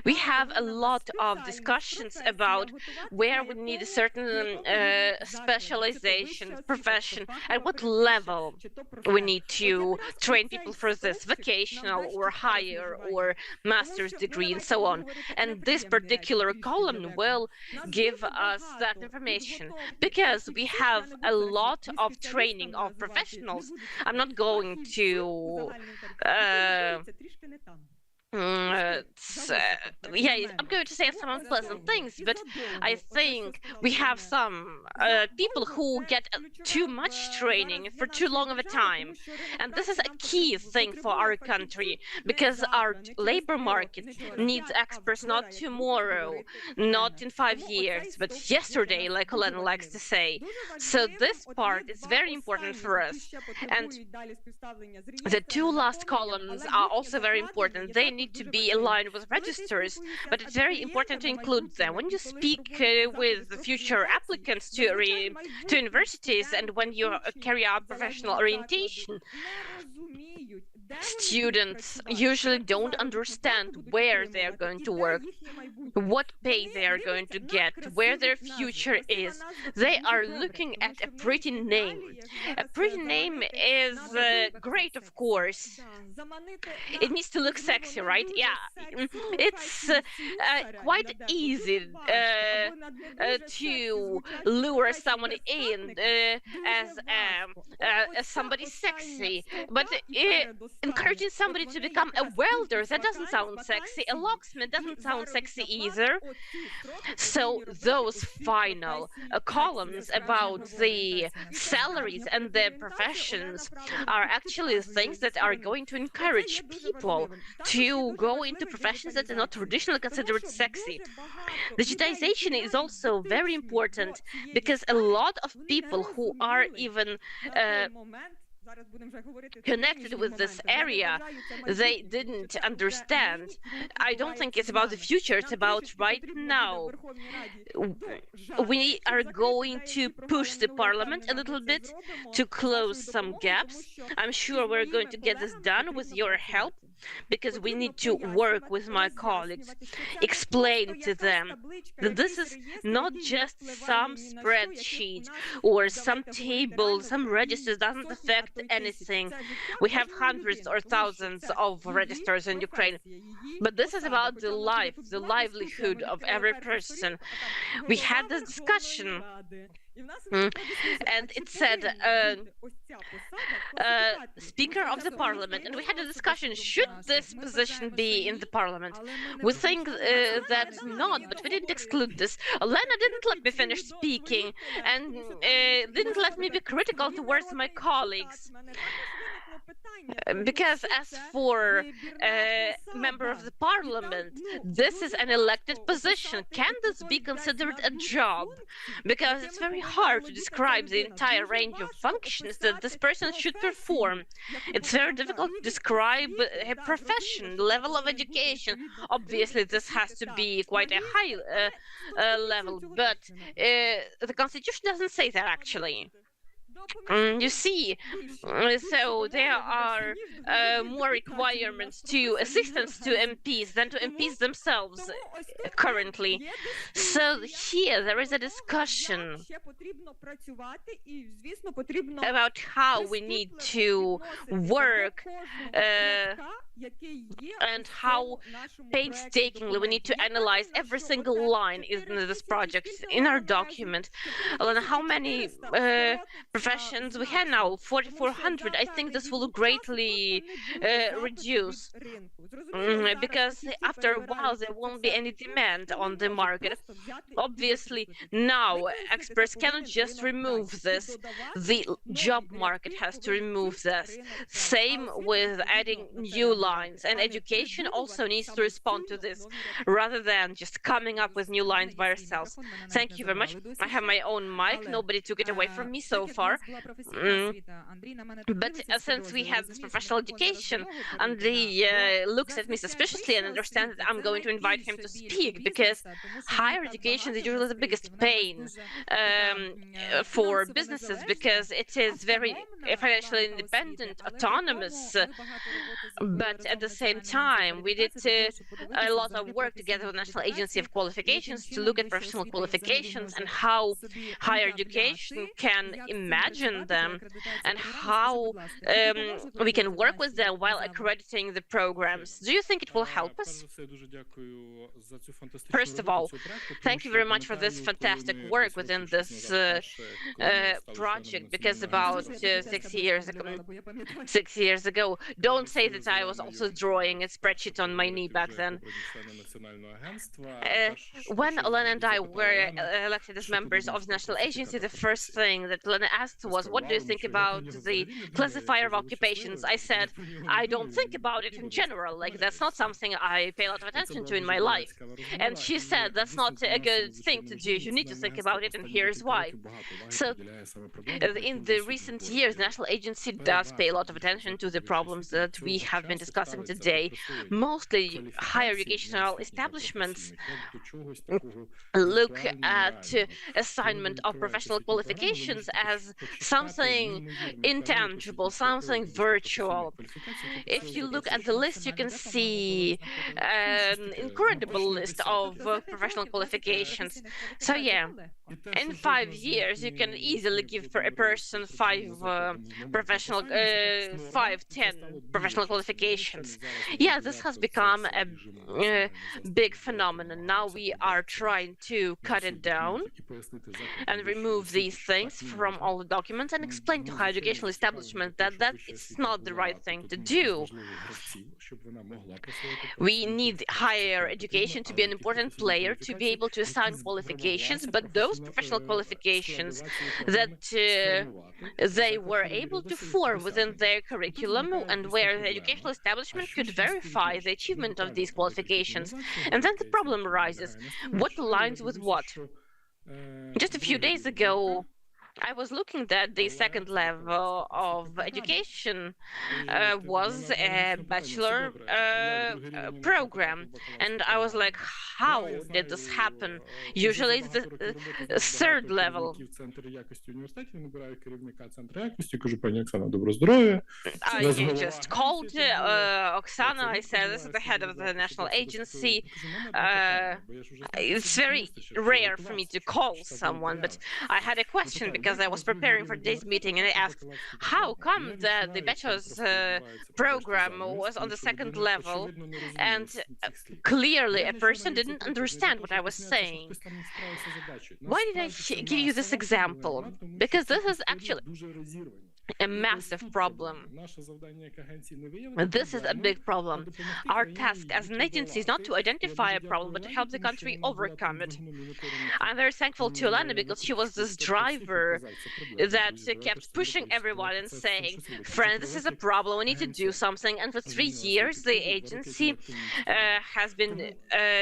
We have a lot of discussions about where we need a certain specialization, profession, at what level we need to train people for this, vocational or higher or master's degree and so on. And this particular column will give us that information, because we have a lot of training of professionals. I'm not going to yeah, I'm going to say some unpleasant things, but I think we have some people who get too much training for too long of a time, and this is a key thing for our country, because our labor market needs experts not tomorrow, not in 5 years, but yesterday, like Olena likes to say. So this part is very important for us, and the two last columns are also very important. They need to be aligned with registers, but it's very important to include them. When you speak with future applicants to universities, and when you carry out professional orientation, students usually don't understand where they are going to work, what pay they are going to get, where their future is. They are looking at a pretty name. A pretty name is great, of course. It needs to look sexy, right? Yeah, it's quite easy to lure someone in as somebody sexy, but encouraging somebody to become a welder, that doesn't sound sexy. A locksmith doesn't sound sexy either. So those final columns about the salaries and the professions are actually things that are going to encourage people to go into professions that are not traditionally considered sexy. Digitization is also very important because a lot of people who are even connected with this area, they didn't understand. I don't think it's about the future, it's about right now. We are going to push the parliament a little bit to close some gaps. I'm sure we're going to get this done with your help, because we need to work with my colleagues, explain to them that this is not just some spreadsheet or some table, some registers doesn't affect anything. We have hundreds or thousands of registers in Ukraine, but this is about the life, the livelihood of every person. We had this discussion. And it said Speaker of the Parliament, and we had a discussion, should this position be in the Parliament? We think that not, but we didn't exclude this. Lena didn't let me finish speaking and didn't let me be critical towards my colleagues. Because as for a member of the parliament, this is an elected position. Can this be considered a job? Because it's very hard to describe the entire range of functions that this person should perform. It's very difficult to describe a profession, level of education. Obviously, this has to be quite a high level, but the Constitution doesn't say that actually. You see, so there are more requirements to assistance to MPs than to MPs themselves currently. So here there is a discussion about how we need to work and how painstakingly we need to analyze every single line in this project, in our document. And how many professions we have now? 4,400. I think this will greatly reduce, because after a while there won't be any demand on the market. Obviously, now experts cannot just remove this. The job market has to remove this. Same with adding new lines, and education also needs to respond to this rather than just coming up with new lines by ourselves. Thank you very much. I have my own mic. Nobody took it away from me so far. But since we have this professional education, Andrei looks at me suspiciously and understands that I'm going to invite him to speak, because higher education is usually the biggest pain for businesses, because it is very financially independent, autonomous, but at the same time we did a lot of work together with the National Agency of Qualifications to look at professional qualifications and how higher education can imagine them and how we can work with them while accrediting the programs. Do you think it will help us? First of all, thank you very much for this fantastic work within this project, because about 6 years ago, don't say that I was also drawing a spreadsheet on my knee back then. When Lena and I were elected as members of the National Agency, the first thing that Lena asked was, what do you think about the Classifier of Occupations? I said, I don't think about it in general, like that's not something I pay a lot of attention to in my life. And she said, that's not a good thing to do, you need to think about it, and here's why. So in the recent years, the National Agency does pay a lot of attention to the problems that we have been discussing today. Mostly higher educational establishments look at assignment of professional qualifications as something intangible, something virtual. If you look at the list, you can see an incredible list of professional qualifications. So yeah, in 5 years, you can easily give a person 10 professional qualifications. Yeah, this has become a big phenomenon. Now we are trying to cut it down and remove these things from all documents and explain to higher educational establishments that it's not the right thing to do. We need higher education to be an important player, to be able to assign qualifications, but those professional qualifications that they were able to form within their curriculum and where the educational establishment could verify the achievement of these qualifications. And then the problem arises, what aligns with what? Just a few days ago, I was looking at the second level of education was a bachelor program, and I was like, how did this happen? Usually it's the third level. I just called Oksana. I said, this is the head of the national agency. It's very rare for me to call someone, but I had a question because I was preparing for today's meeting, and I asked, how come that the bachelor's program was on the second level, and clearly a person didn't understand what I was saying? Why did I give you this example? Because this is actually a massive problem. This is a big problem. Our task as an agency is not to identify a problem, but to help the country overcome it. I'm very thankful to Elena because she was this driver that kept pushing everyone and saying, friends, this is a problem, we need to do something. And for 3 years, the agency has been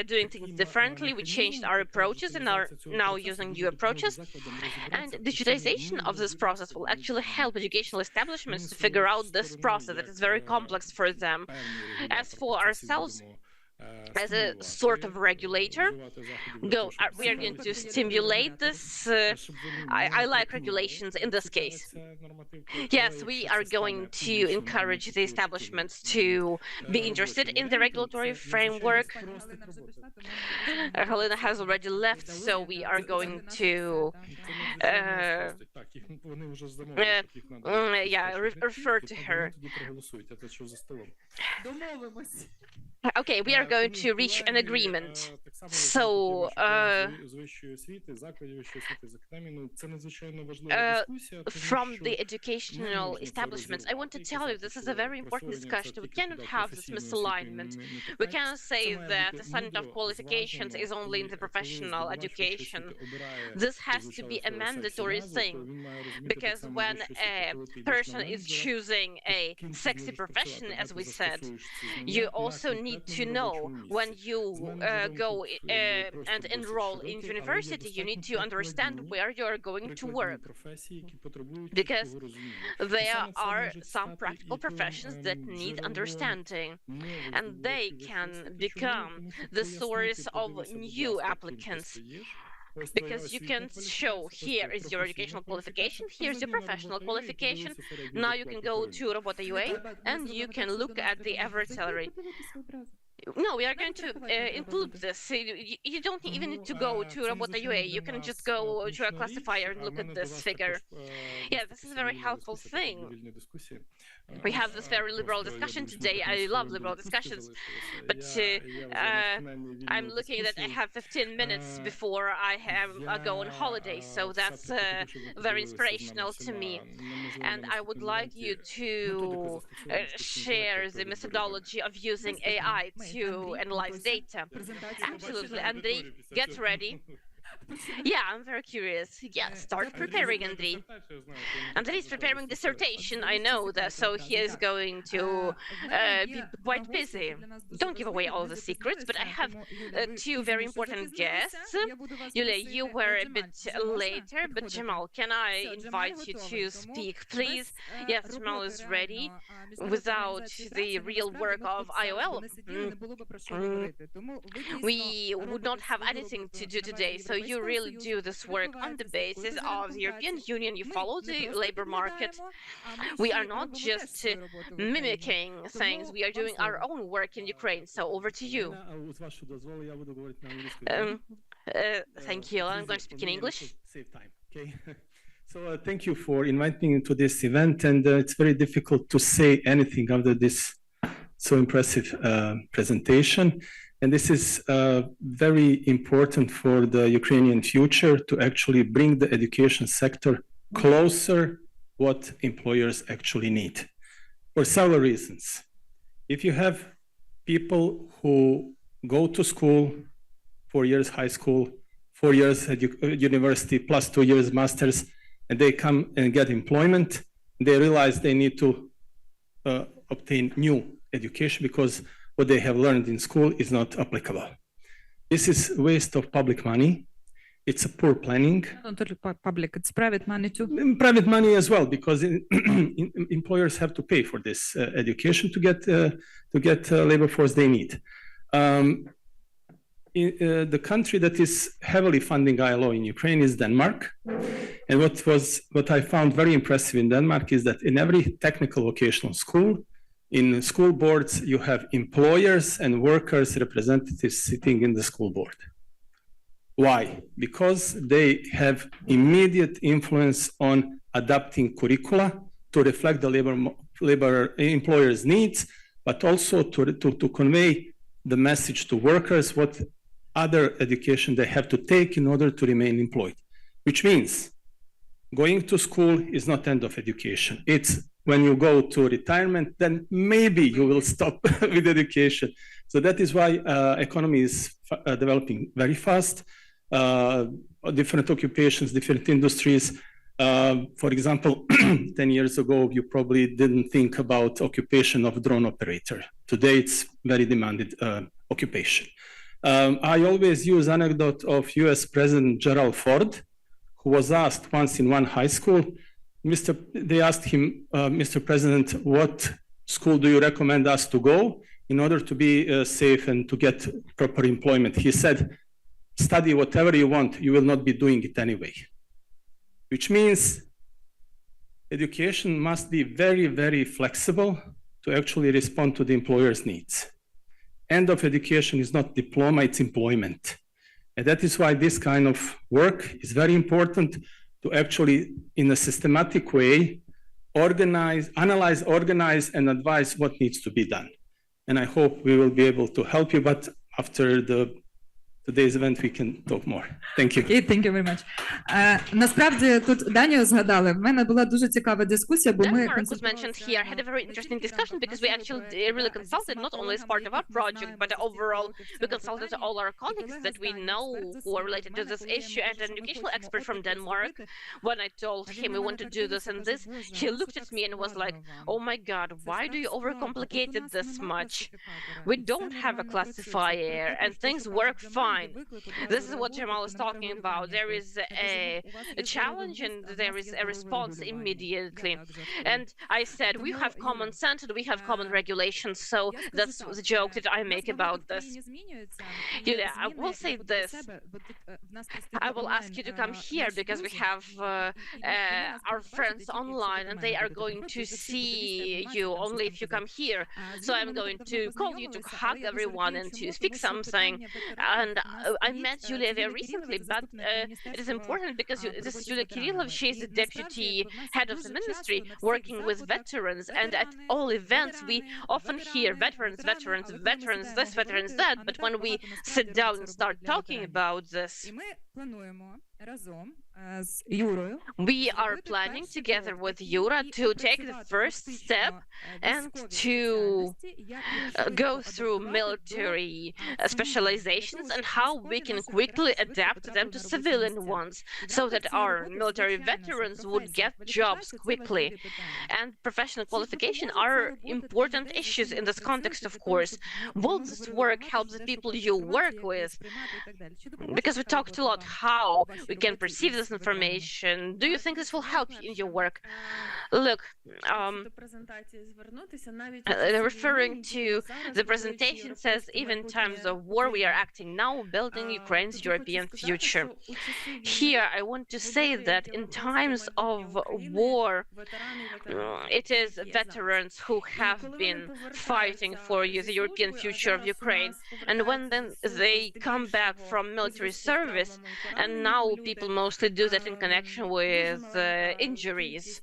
doing things differently. We changed our approaches and are now using new approaches. And digitization of this process will actually help educational establishments to figure out this process that is very complex for them. As for ourselves, as a sort of regulator, we are going to stimulate this. I like regulations in this case. Yes, we are going to encourage the establishments to be interested in the regulatory framework. Helena has already left, so we are going to refer to her. Okay, we are going to reach an agreement. So, from the educational establishments, I want to tell you this is a very important discussion. We cannot have this misalignment. We cannot say that the standard of qualifications is only in the professional education. This has to be a mandatory thing, because when a person is choosing a sexy profession, as we said, you also need to know when you go and enroll in university, you need to understand where you are going to work, because there are some practical professions that need understanding, and they can become the source of new applicants. Because you can show, here is your educational qualification, here's your professional qualification, now you can go to Robota.ua and you can look at the average salary. No, we are going to include this. You don't even need to go to Robota.ua. You can just go to a classifier and look at this figure. Yeah, this is a very helpful thing. We have this very liberal discussion today. I love liberal discussions, but I'm looking that I have 15 minutes before I go on holiday, so that's very inspirational to me. And I would like you to share the methodology of using AI to analyze data. Absolutely, Andrei, get ready. Yeah, I'm very curious. Yeah, start preparing, Andrei. Andrei is preparing dissertation, I know that, so he is going to be quite busy. Don't give away all the secrets, but I have two very important guests. Yulia, you were a bit later, but Jamal, can I invite you to speak, please? Yes, Jamal is ready. Without the real work of IOL, we would not have anything to do today, so you really do this work on the basis of the European Union. You follow the labor market. We are not just mimicking things, we are doing our own work in Ukraine. So over to you. Thank you. I'm going to speak in English. Save time. Okay. So thank you for inviting me to this event, and it's very difficult to say anything after this so impressive presentation. And this is very important for the Ukrainian future, to actually bring the education sector closer what employers actually need for several reasons. If you have people who go to school, 4 years high school, 4 years at university, plus 2 years master's, and they come and get employment, they realize they need to obtain new education because what they have learned in school is not applicable. This is waste of public money. It's a poor planning. Not only public, it's private money too. Private money as well, because employers have to pay for this education to get labor force they need. The country that is heavily funding ILO in Ukraine is Denmark. And what I found very impressive in Denmark is that in every technical vocational school, in school boards, you have employers and workers representatives sitting in the school board. Why? Because they have immediate influence on adapting curricula to reflect the labor employers' needs, but also to convey the message to workers what other education they have to take in order to remain employed, which means going to school is not end of education. It's when you go to retirement, then maybe you will stop with education. So that is why economy is developing very fast. Different occupations, different industries. For example, 10 years ago, you probably didn't think about occupation of drone operator. Today, it's very demanded occupation. I always use anecdote of US President Gerald Ford, who was asked once in one high school, they asked him, Mr. President, what school do you recommend us to go in order to be safe and to get proper employment? He said, study whatever you want, you will not be doing it anyway. Which means education must be very, very flexible to actually respond to the employer's needs. End of education is not diploma, it's employment. And that is why this kind of work is very important to actually, in a systematic way, analyze, organize, and advise what needs to be done. And I hope we will be able to help you, but after today's event we can talk more. Thank you. Okay, thank you very much. Насправді тут Данію згадали. В мене була дуже цікава дискусія, бо ми Denmark was mentioned here. Had a very interesting discussion because we actually really consulted not only as part of our project, but overall we consulted all our colleagues that we know who are related to this issue, and an educational expert from Denmark. When I told him we want to do this and this, he looked at me and was like, "Oh my God, why do you overcomplicate it this much? We don't have a classifier and things work fine. This is what Jamal is talking about. There is a challenge and there is a response immediately." And I said, we have common sense and we have common regulations. So that's the joke that I make about this. Yulia, I will say this. I will ask you to come here because we have our friends online and they are going to see you only if you come here. So I'm going to call you to hug everyone and to speak something. And I met Yulia very recently, but it is important because this is Yulia Kirillov. She's the deputy head of the ministry working with veterans. And at all events, we often hear veterans, veterans, veterans, this, veterans, that. But when we sit down and start talking about this, we are planning together with Yura to take the first step and to go through military specializations and how we can quickly adapt them to civilian ones so that our military veterans would get jobs quickly. And professional qualification are important issues in this context, of course. Will this work help the people you work with? Because we talked a lot how we can perceive this information. Do you think this will help you in your work? Look, referring to the presentation says, even in times of war, we are acting now, building Ukraine's European future. Here, I want to say that in times of war, it is veterans who have been fighting for the European future of Ukraine. And when then they come back from military service, And now people mostly do that in connection with injuries.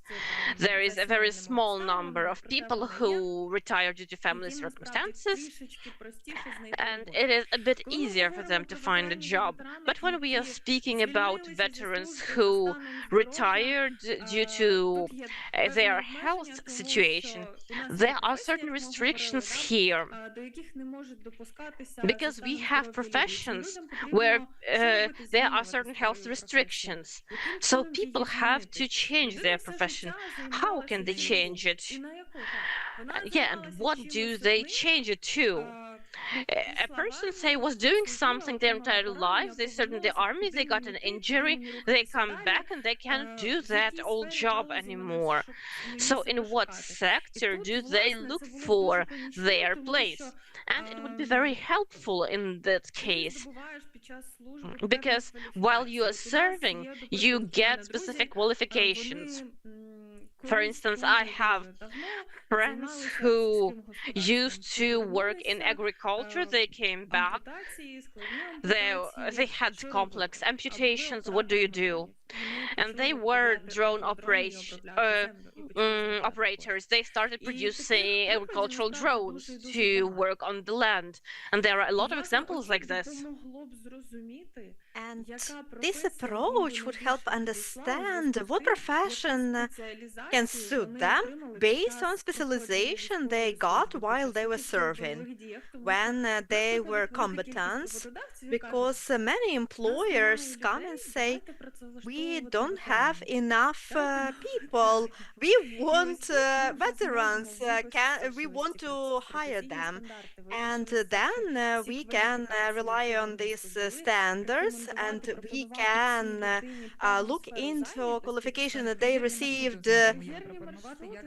There is a very small number of people who retire due to family circumstances, and it is a bit easier for them to find a job. But when we are speaking about veterans who retired due to their health situation, there are certain restrictions here, because we have professions where there are certain health restrictions. So people have to change their profession. How can they change it? Yeah, and what do they change it to? A person, say, was doing something their entire life, they served in the army, they got an injury, they come back and they can't do that old job anymore. So in what sector do they look for their place? And it would be very helpful in that case, because while you are serving, you get specific qualifications. For instance, I have friends who used to work in agriculture. They came back. They had complex amputations. What do you do? And they were drone operators. They started producing agricultural drones to work on the land. And there are a lot of examples like this. And this approach would help understand what profession can suit them based on specialization they got while they were serving, when they were combatants, because many employers come and say, we don't have enough people, we want veterans, we want to hire them, and then we can rely on these standards, and we can look into qualification that they received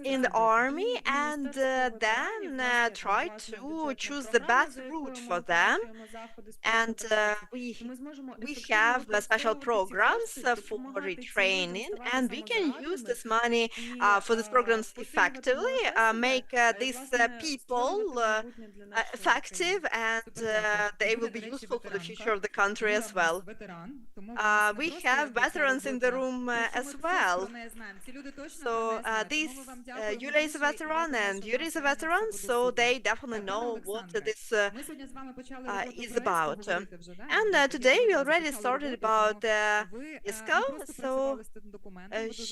in the army, and then try to choose the best route for them. And we have special programs for retraining, and we can use this money for these programs effectively, make these people effective, and they will be useful for the future of the country as well. We have veterans in the room as well. So Yulia is a veteran and Yuri is a veteran, so they definitely know what this is about. And today we already started about ISCO, so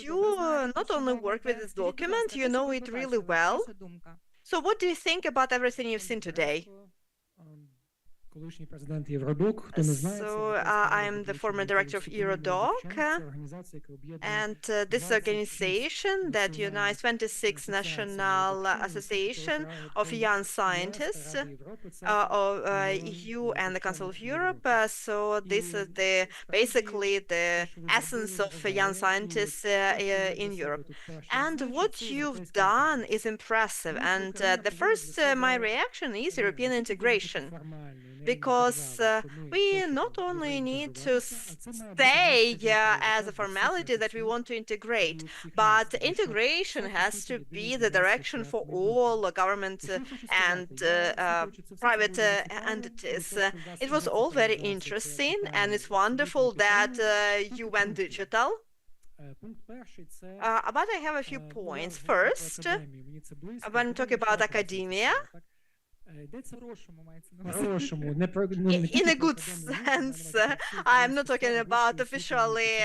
you not only work with this document, you know it really well. So what do you think about everything you've seen today? So I'm the former director of Eurodoc, and this organization that unites 26 national associations of young scientists of EU and the Council of Europe. So this is basically the essence of young scientists in Europe. And what you've done is impressive. And the first, my reaction is European integration. Because we not only need to say as a formality that we want to integrate, but integration has to be the direction for all government and private entities. It was all very interesting, and it's wonderful that you went digital. But I have a few points. First, when we talk about academia, in a good sense, I'm not talking about officially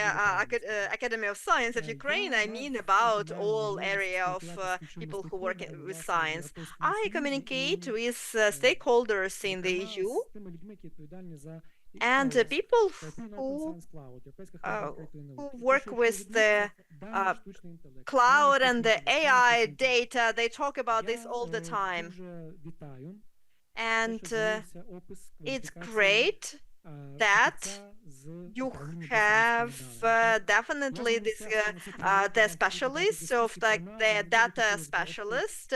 Academy of Science of Ukraine. I mean about all area of people who work with science. I communicate with stakeholders in the EU and people who work with the cloud and the AI data. They talk about this all the time. And it's great that you have definitely this the specialists of like the data specialist.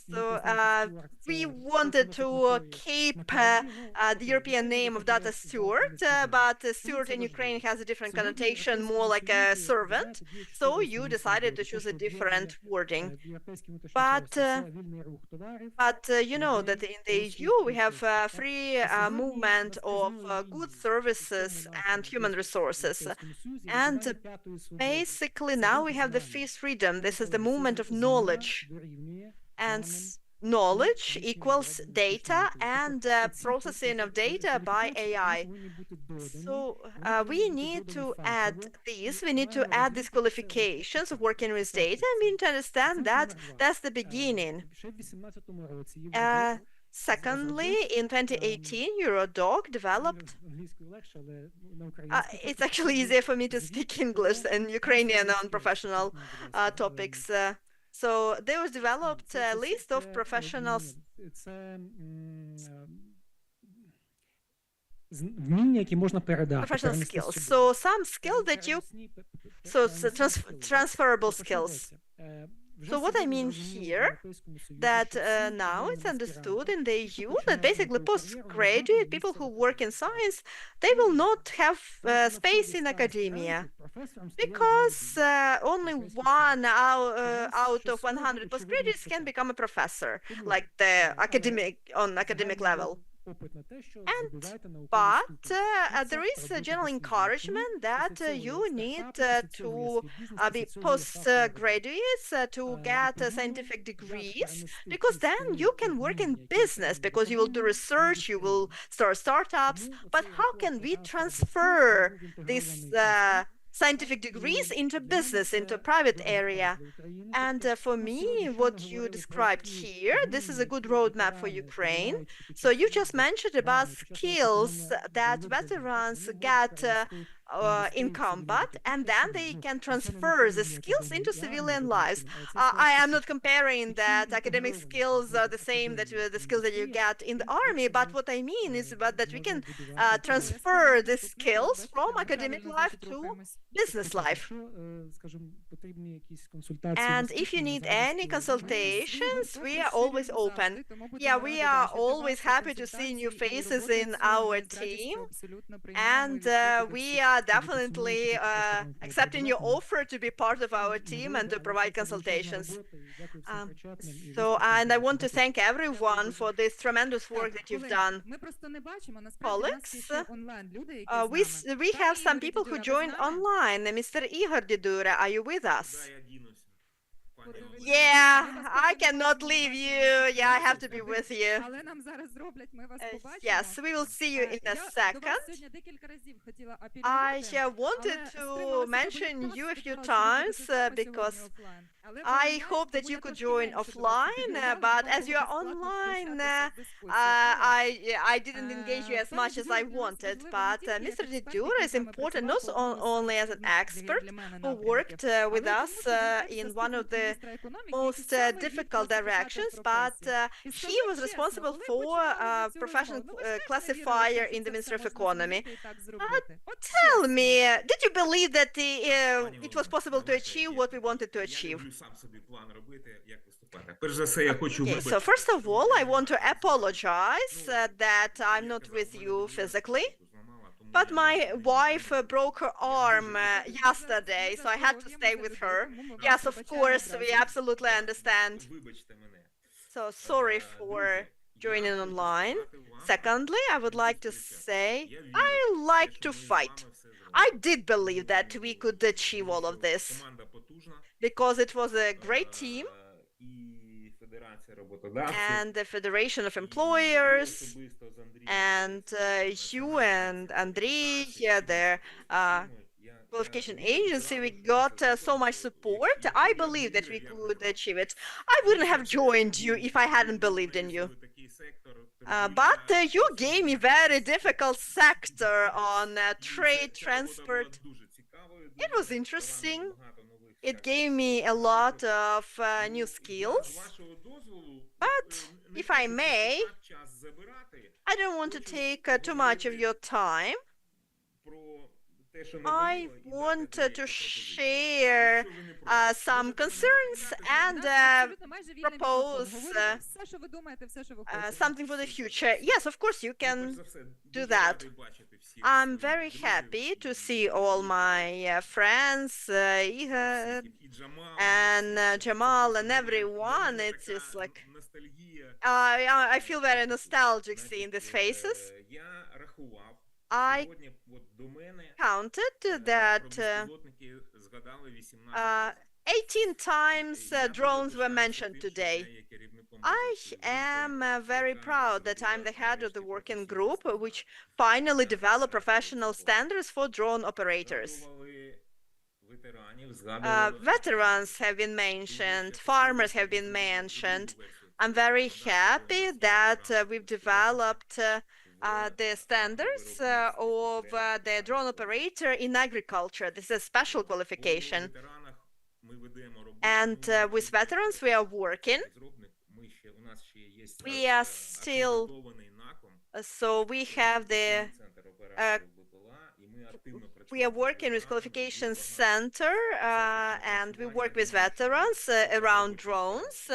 So we wanted to keep the European name of data steward, but steward in Ukraine has a different connotation, more like a servant. So you decided to choose a different wording. But you know that in the EU we have free movement development of good services and human resources. And basically now we have the fifth freedom. This is the movement of knowledge. And knowledge equals data and processing of data by AI. So we need to add these. We need to add these qualifications of working with data, and we need to understand that that's the beginning. Secondly, in 2018, Eurodoc developed. It's actually easier for me to speak English and Ukrainian on professional topics. So there was developed a list of professionals. Professional skills. So some skills that you, so transferable skills. So what I mean here, that now it's understood in the EU that basically postgraduate people who work in science, they will not have space in academia, because only one out of 100 postgraduates can become a professor, like the academic level. But there is a general encouragement that you need to be postgraduates to get scientific degrees, because then you can work in business, because you will do research, you will start startups. But how can we transfer these scientific degrees into business, into private area? And for me, what you described here, this is a good roadmap for Ukraine. So you just mentioned about skills that veterans get in combat, and then they can transfer the skills into civilian lives. I am not comparing that academic skills are the same that the skills that you get in the army, but what I mean is that we can transfer the skills from academic life to business life. And if you need any consultations, we are always open. Yeah, we are always happy to see new faces in our team, and we are definitely accepting your offer to be part of our team and to provide consultations. And I want to thank everyone for this tremendous work that you've done. Colleagues, we have some people who joined online. Mr. Igor Didura, are you with us? Yeah, I cannot leave you. Yeah, I have to be with you. Yes, we will see you in a second. I wanted to mention you a few times because I hope that you could join offline, but as you are online, I didn't engage you as much as I wanted. But Mr. Didura is important not only as an expert who worked with us in one of the most difficult directions, but he was responsible for professional classifier in the Ministry of Economy. Tell me, did you believe that it was possible to achieve what we wanted to achieve? Okay, so first of all, I want to apologize that I'm not with you physically. But my wife broke her arm yesterday, so I had to stay with her. Yes, of course, we absolutely understand. So sorry for joining online. Secondly, I would like to say I like to fight. I did believe that we could achieve all of this because it was a great team, and the Federation of Employers, and you and Andrei, the Qualification Agency, we got so much support. I believe that we could achieve it. I wouldn't have joined you if I hadn't believed in you. But you gave me very difficult sector on trade, transport. It was interesting. It gave me a lot of new skills. But if I may, I don't want to take too much of your time. I want to share some concerns and propose something for the future. Yes, of course, you can do that. I'm very happy to see all my friends, Ihar and Jamal and everyone. It's just like I feel very nostalgic seeing these faces. I counted that 18 times drones were mentioned today. I am very proud that I'm the head of the working group which finally developed professional standards for drone operators. Veterans have been mentioned, farmers have been mentioned. I'm very happy that we've developed the standards of the drone operator in agriculture. This is a special qualification. And with veterans, we are working. We are still, so we have the we are working with Qualifications Center and we work with veterans around drones.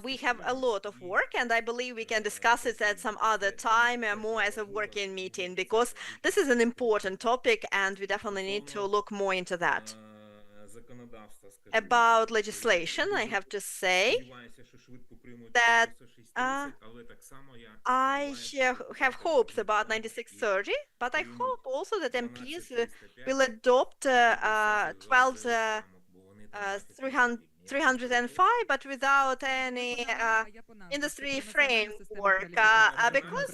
We have a lot of work, and I believe we can discuss it at some other time more as a working meeting, because this is an important topic and we definitely need to look more into that. About legislation, I have to say that I have hopes about 9630, but I hope also that MPs will adopt 305, but without any industry framework, because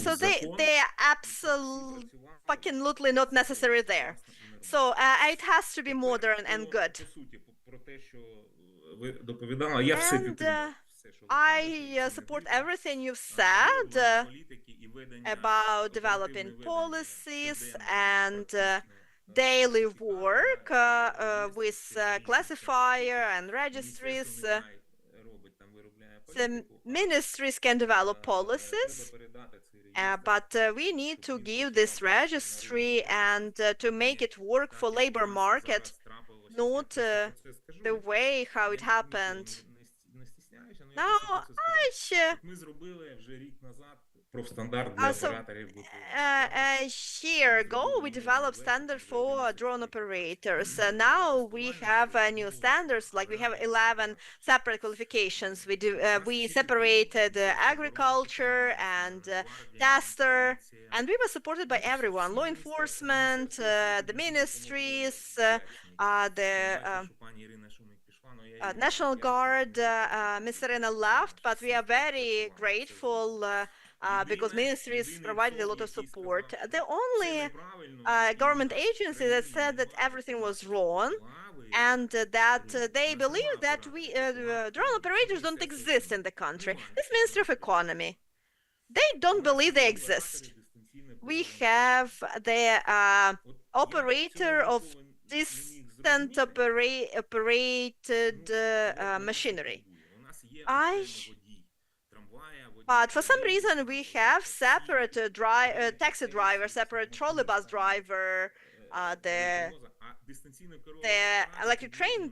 so they are absolutely not necessary there. So it has to be modern and good. And I support everything you've said about developing policies and daily work with classifier and registries. The ministries can develop policies, but we need to give this registry and to make it work for labor market, not the way how it happened. Now, a year ago, we developed standard for drone operators. Now we have new standards, like we have 11 separate qualifications. We separated agriculture and tester, and we were supported by everyone: law enforcement, the ministries, the National Guard. Ms. Serena left, but we are very grateful because ministries provided a lot of support. The only government agency that said that everything was wrong and that they believe that drone operators don't exist in the country is Ministry of Economy. They don't believe they exist. We have the operator of distant operated machinery. But for some reason, we have separate taxi driver, separate trolleybus driver, the electric train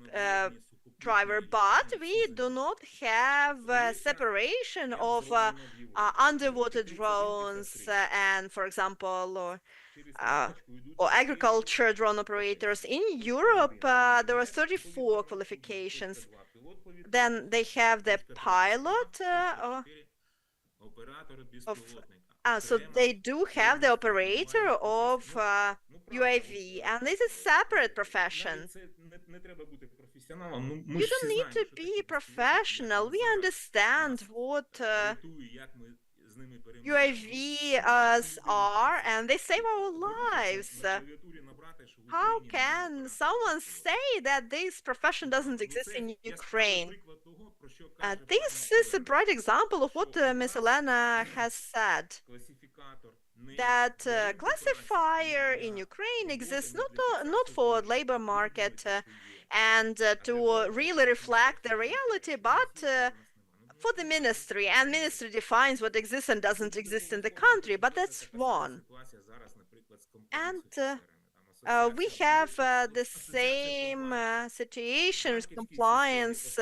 driver, but we do not have separation of underwater drones and, for example, or agriculture drone operators. In Europe, there are 34 qualifications. Then they have the pilot so they do have the operator of UAV, and this is a separate profession. You don't need to be professional. We understand what UAVs are, and they save our lives. How can someone say that this profession doesn't exist in Ukraine? This is a bright example of what Ms. Elena has said, that classifier in Ukraine exists not for labor market and to really reflect the reality, but for the ministry, and ministry defines what exists and doesn't exist in the country, but that's wrong. And we have the same situation with compliance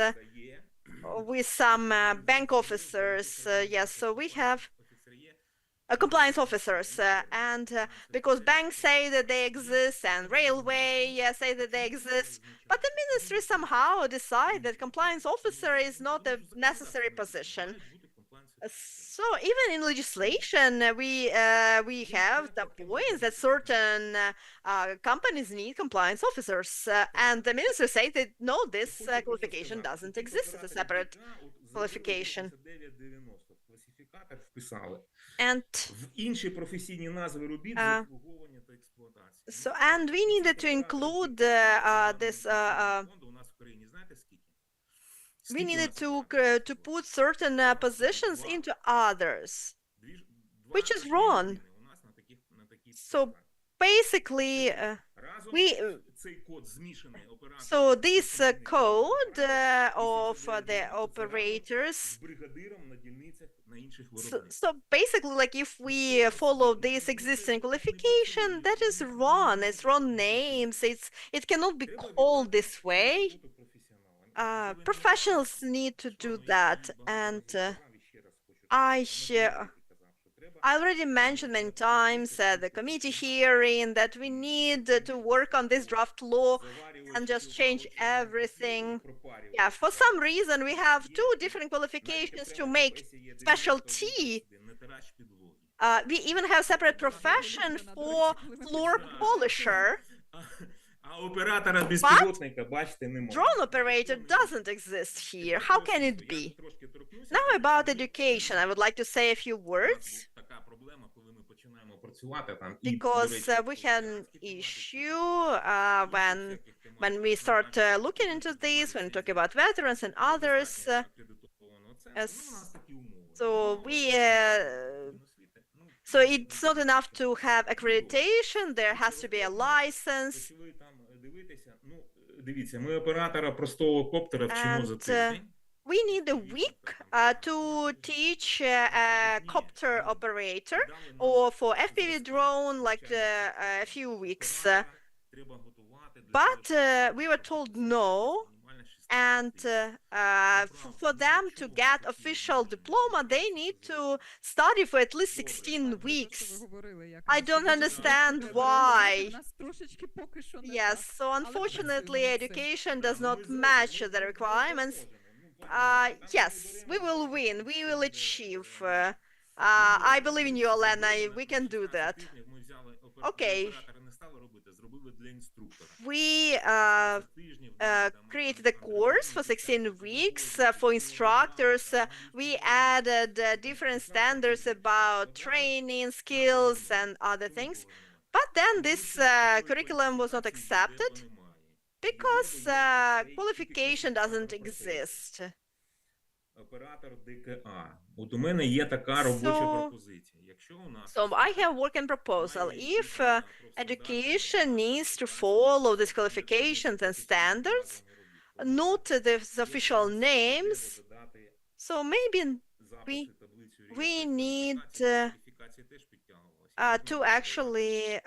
with some bank officers. Yes, so we have compliance officers, and because banks say that they exist and railway say that they exist, but the ministry somehow decide that compliance officer is not a necessary position. So even in legislation, we have the points that certain companies need compliance officers, and the minister says that no, this qualification doesn't exist as a separate qualification. And and we needed to include this. We needed to put certain positions into others, which is wrong. So basically, so this code of the operators. So basically, like if we follow this existing qualification, that is wrong. It's wrong names. It cannot be called this way. Professionals need to do that, and I already mentioned many times at the committee hearing that we need to work on this draft law and just change everything. Yeah, for some reason we have two different qualifications to make specialty. We even have separate profession for floor polisher. But drone operator doesn't exist here. How can it be? Now about education, I would like to say a few words, because we had an issue when we start looking into this, when we talk about veterans and others. So it's not enough to have accreditation, there has to be a license. And we need a week to teach a copter operator, or for FPV drone, like a few weeks. But we were told no, and for them to get official diploma, they need to study for at least 16 weeks. I don't understand why. Yes, so unfortunately, education does not match the requirements. Yes, we will win. We will achieve. I believe in you, Olena. We can do that. Okay. We created a course for 16 weeks for instructors. We added different standards about training, skills, and other things. But then this curriculum was not accepted because qualification doesn't exist. So I have a working proposal. If education needs to follow these qualifications and standards, not the official names, so maybe we need to actually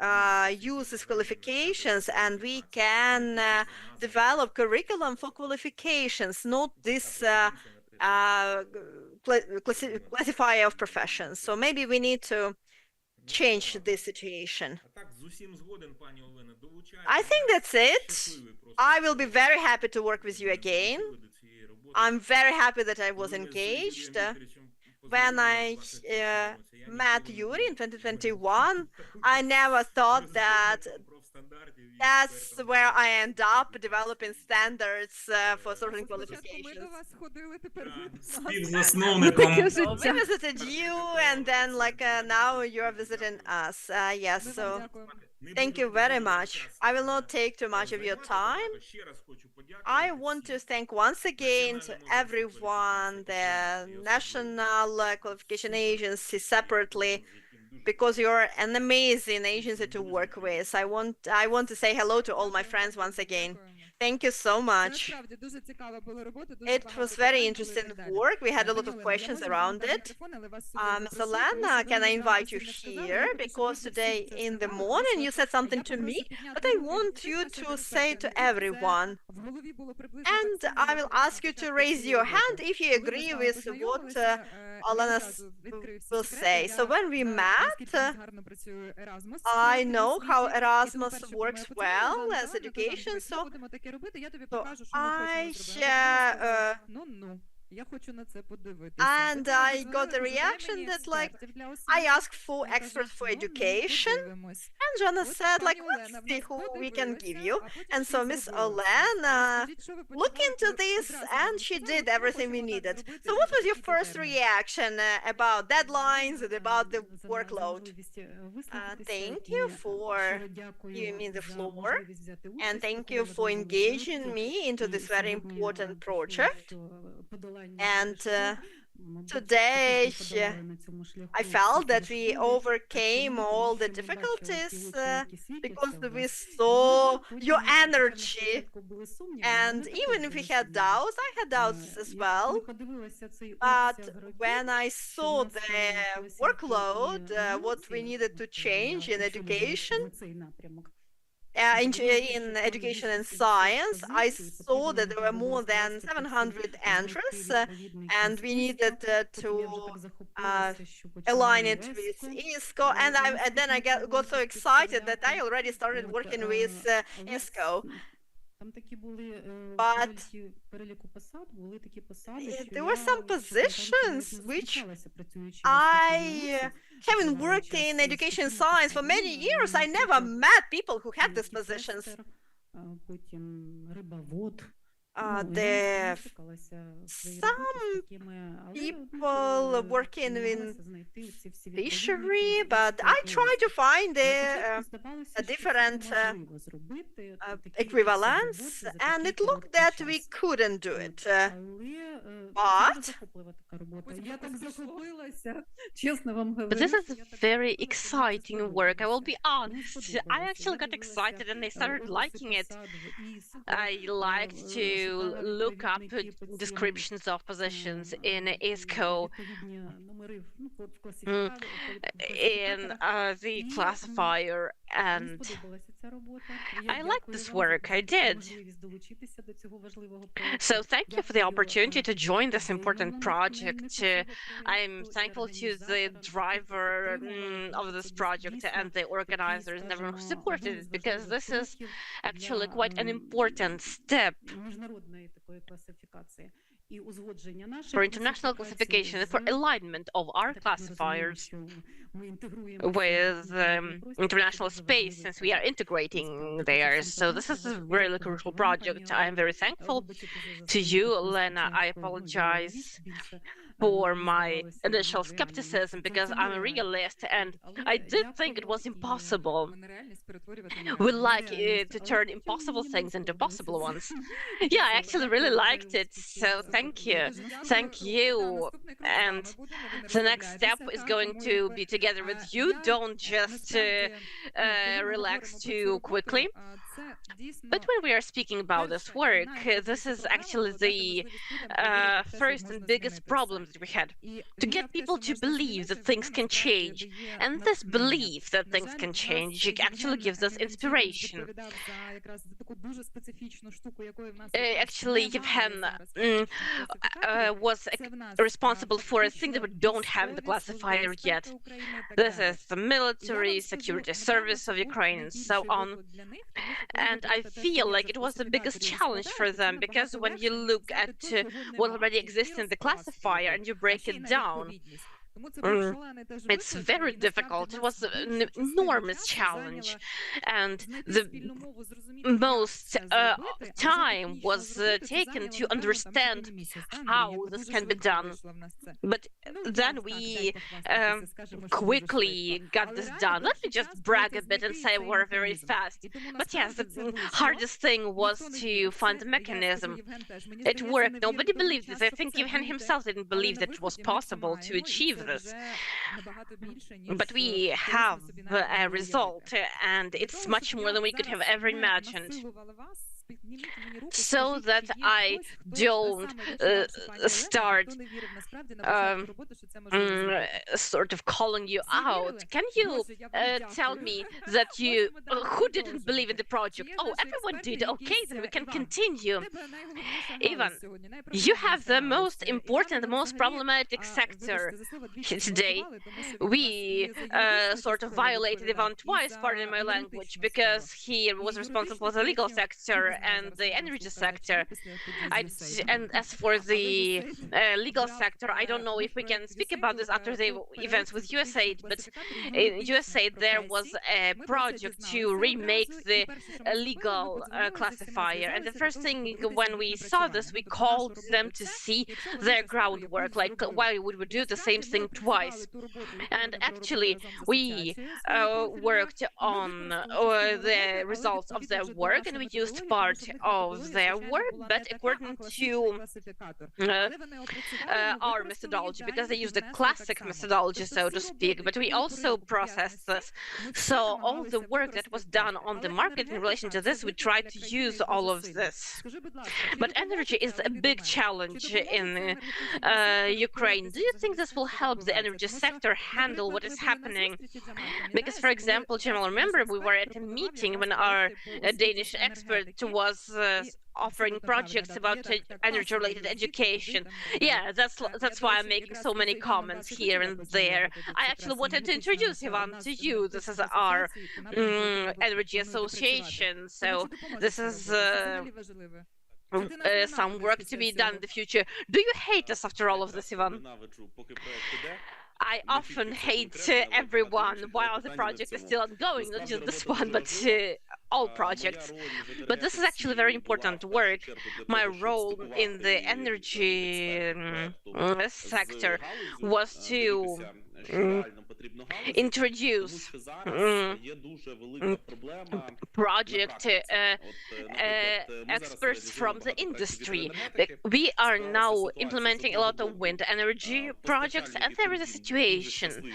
use these qualifications, and we can develop curriculum for qualifications, not this classifier of professions. So maybe we need to change this situation. I think that's it. I will be very happy to work with you again. I'm very happy that I was engaged. When I met Yuri in 2021, I never thought that that's where I end up developing standards for certain qualifications. So we visited you, and then now you're visiting us. Yes, so thank you very much. I will not take too much of your time. I want to thank once again to everyone, the National Qualification Agency separately, because you're an amazing agency to work with. I want to say hello to all my friends once again. Thank you so much. It was very interesting work. We had a lot of questions around it. Ms. Elena, can I invite you here? Because today in the morning you said something to me, but I want you to say to everyone. And I will ask you to raise your hand if you agree with what Elena will say. So when we met, I know how Erasmus works well as education, so And I got the reaction that, like, I asked for experts for education, and Joanna said, like, let's see who we can give you. And so Miss Olena looked into this, and she did everything we needed. So what was your first reaction about deadlines and about the workload? Thank you for giving me the floor, and thank you for engaging me into this very important project. And today, I felt that we overcame all the difficulties because we saw your energy. And even if we had doubts, I had doubts as well. But when I saw the workload, what we needed to change in education, in education and science, I saw that there were more than 700 entries, and we needed to align it with ISCO. And then I got so excited that I already started working with ISCO. But there were some positions which I haven't worked in education science for many years. I never met people who had these positions. There some people working in fishery, but I tried to find a different equivalence, and it looked that we couldn't do it. But this is very exciting work. I will be honest. I actually got excited and I started liking it. I liked to look up descriptions of positions in ISCO, in the classifier, and I liked this work. I did. So thank you for the opportunity to join this important project. I'm thankful to the driver of this project and the organizers and everyone who supported it, because this is actually quite an important step for international classification and for alignment of our classifiers with international space, since we are integrating theirs. So this is a really crucial project. I am very thankful to you, Lena. I apologize for my initial skepticism, because I'm a realist and I did think it was impossible. We like to turn impossible things into possible ones. Yeah, I actually really liked it, so thank you. Thank you. And the next step is going to be together with you. Don't just relax too quickly. But when we are speaking about this work, this is actually the first and biggest problem that we had. To get people to believe that things can change. And this belief that things can change actually gives us inspiration. Actually, Yevhen was responsible for a thing that we don't have in the classifier yet. This is the military, security service of Ukraine, and so on. And I feel like it was the biggest challenge for them, because when you look at what already exists in the classifier and you break it down, it's very difficult. It was an enormous challenge, and the most time was taken to understand how this can be done. But then we quickly got this done. Let me just brag a bit and say we're very fast. But yes, the hardest thing was to find the mechanism. It worked. Nobody believed this. I think Yevhen himself didn't believe that it was possible to achieve this. But we have a result, and it's much more than we could have ever imagined. So that I don't start sort of calling you out, can you tell me that you who didn't believe in the project? Oh, everyone did. Okay, then we can continue. Ivan, you have the most important, the most problematic sector today. We sort of violated Ivan twice, pardon my language, because he was responsible for the legal sector and the energy sector. And as for the legal sector, I don't know if we can speak about this after the events with USAID, but in USAID there was a project to remake the legal classifier. And the first thing when we saw this, we called them to see their groundwork, like why would we do the same thing twice? And actually, we worked on the results of their work, and we used part of their work, but according to our methodology, because they used the classic methodology, so to speak, but we also processed this. So all the work that was done on the market in relation to this, we tried to use all of this. But energy is a big challenge in Ukraine. Do you think this will help the energy sector handle what is happening? Because, for example, Jamal, remember we were at a meeting when our Danish expert was offering projects about energy-related education. Yeah, that's why I'm making so many comments here and there. I actually wanted to introduce Ivan to you. This is our energy association, so this is some work to be done in the future. Do you hate us after all of this, Ivan? I often hate everyone while the project is still ongoing, not just this one, but all projects. But this is actually very important work. My role in the energy sector was to introduce project experts from the industry. We are now implementing a lot of wind energy projects, and there is a situation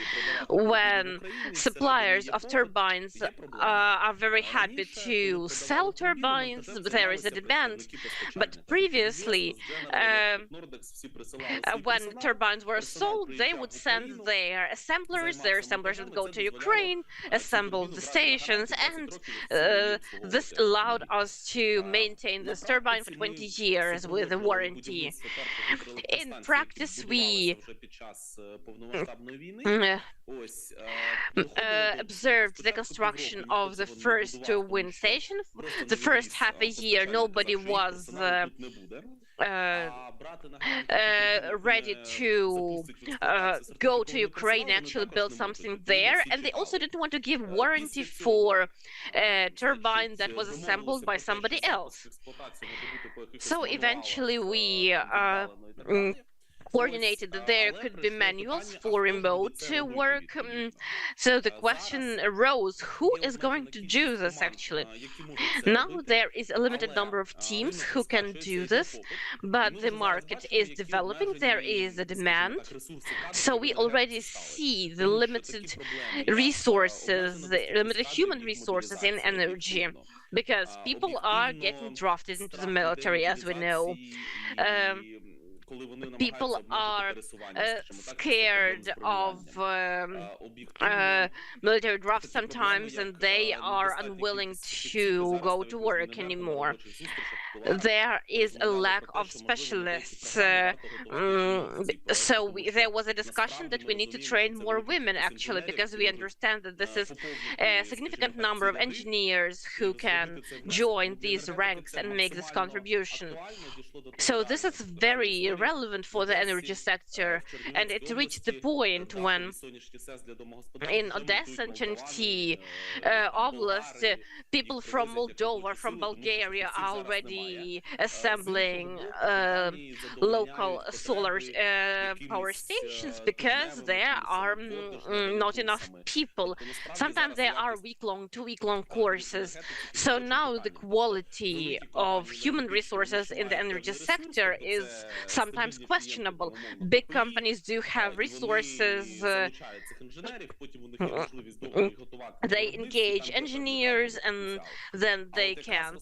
when suppliers of turbines are very happy to sell turbines. There is a demand, but previously when turbines were sold, they would send their assemblers would go to Ukraine, assemble the stations, and this allowed us to maintain this turbine for 20 years with a warranty. In practice, we observed the construction of the first wind station. The first half a year, nobody was ready to go to Ukraine, actually build something there, and they also didn't want to give warranty for a turbine that was assembled by somebody else. So eventually we coordinated that there could be manuals for remote work. So the question arose, who is going to do this actually? Now there is a limited number of teams who can do this, but the market is developing, there is a demand. So we already see the limited resources, the limited human resources in energy, because people are getting drafted into the military, as we know. People are scared of military drafts sometimes, and they are unwilling to go to work anymore. There is a lack of specialists. There was a discussion that we need to train more women, actually, because we understand that this is a significant number of engineers who can join these ranks and make this contribution. So this is very relevant for the energy sector, and it reached the point when in Odessa and Chernivtsi Oblast, people from Moldova, from Bulgaria are already assembling local solar power stations because there are not enough people. Sometimes there are week-long, 2-week-long courses. So now the quality of human resources in the energy sector is sometimes questionable. Big companies do have resources. They engage engineers, and then they can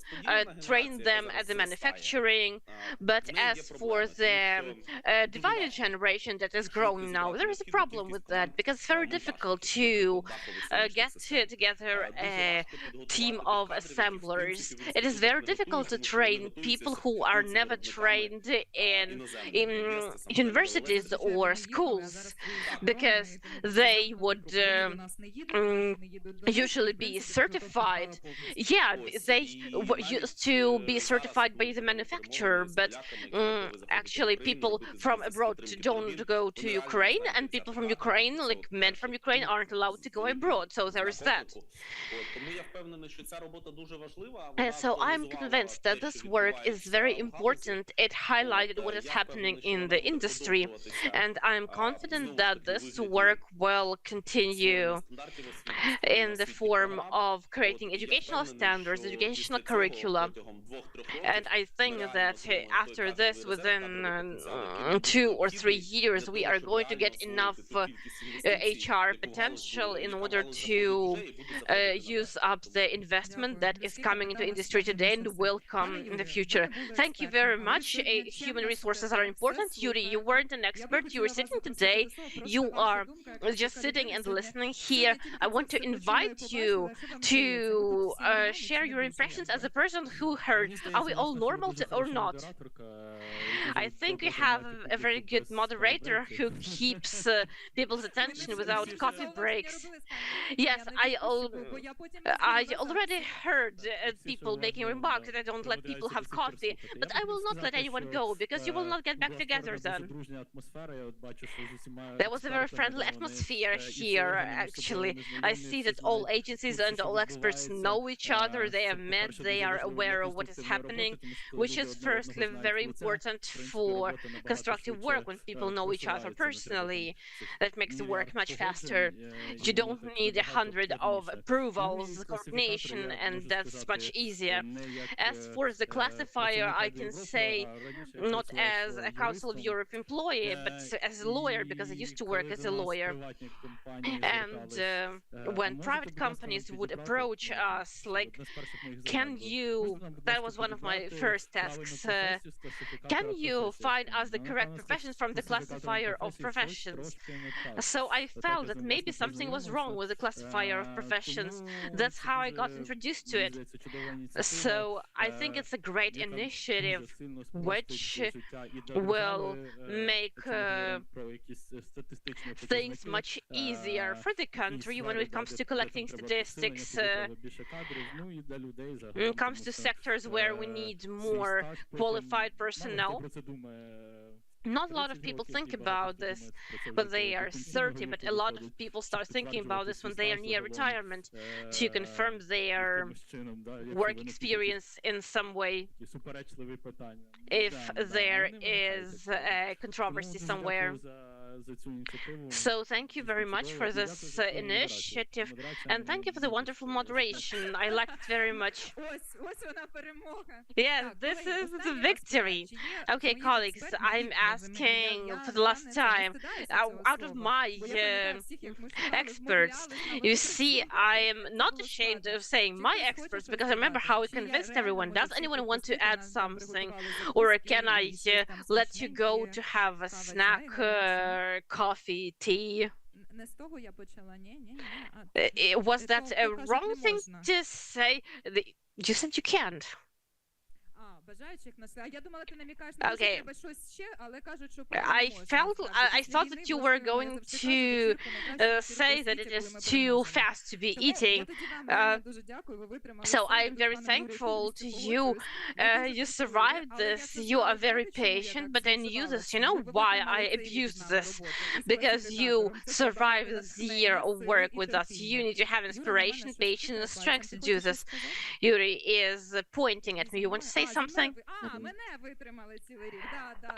train them at the manufacturing. But as for the divided generation that is growing now, there is a problem with that, because it's very difficult to get together a team of assemblers. It is very difficult to train people who are never trained in universities or schools, because they would usually be certified. Yeah, they used to be certified by the manufacturer, but actually people from abroad don't go to Ukraine, and people from Ukraine, like men from Ukraine, aren't allowed to go abroad. So there is that. So I'm convinced that this work is very important. It highlighted what is happening in the industry, and I'm confident that this work will continue in the form of creating educational standards, educational curricula. And I think that after this, within 2 or 3 years, we are going to get enough HR potential in order to use up the investment that is coming into industry today and will come in the future. Thank you very much. Human resources are important. Yuri, you weren't an expert. You were sitting today. You are just sitting and listening here. I want to invite you to share your impressions as a person who heard. Are we all normal or not? I think we have a very good moderator who keeps people's attention without coffee breaks. Yes, I already heard people making remarks that I don't let people have coffee, but I will not let anyone go, because you will not get back together then. There was a very friendly atmosphere here, actually. I see that all agencies and all experts know each other, they have met, they are aware of what is happening, which is firstly very important for constructive work. When people know each other personally, that makes the work much faster. You don't need 100 of approvals, coordination, and that's much easier. As for the classifier, I can say, not as a Council of Europe employee, but as a lawyer, because I used to work as a lawyer. And when private companies would approach us, like, that was one of my first tasks, can you find us the correct professions from the classifier of professions? So I felt that maybe something was wrong with the classifier of professions. That's how I got introduced to it. So I think it's a great initiative which will make things much easier for the country when it comes to collecting statistics, when it comes to sectors where we need more qualified personnel. Not a lot of people think about this when they are 30, but a lot of people start thinking about this when they are near retirement, to confirm their work experience in some way, if there is a controversy somewhere. So thank you very much for this initiative, and thank you for the wonderful moderation. I liked it very much. Yeah, this is the victory. Okay, colleagues, I'm asking for the last time, out of my experts, you see, I am not ashamed of saying my experts, because I remember how we convinced everyone. Does anyone want to add something, or can I let you go to have a snack, coffee, tea? Was that a wrong thing to say? You said you can't. Okay. I thought that you were going to say that it is too fast to be eating. So I'm very thankful to you. You survived this. You are very patient, but I knew this. You know why I abused this? Because you survived this year of work with us. You need to have inspiration, patience, and strength to do this. Yuri is pointing at me. You want to say something?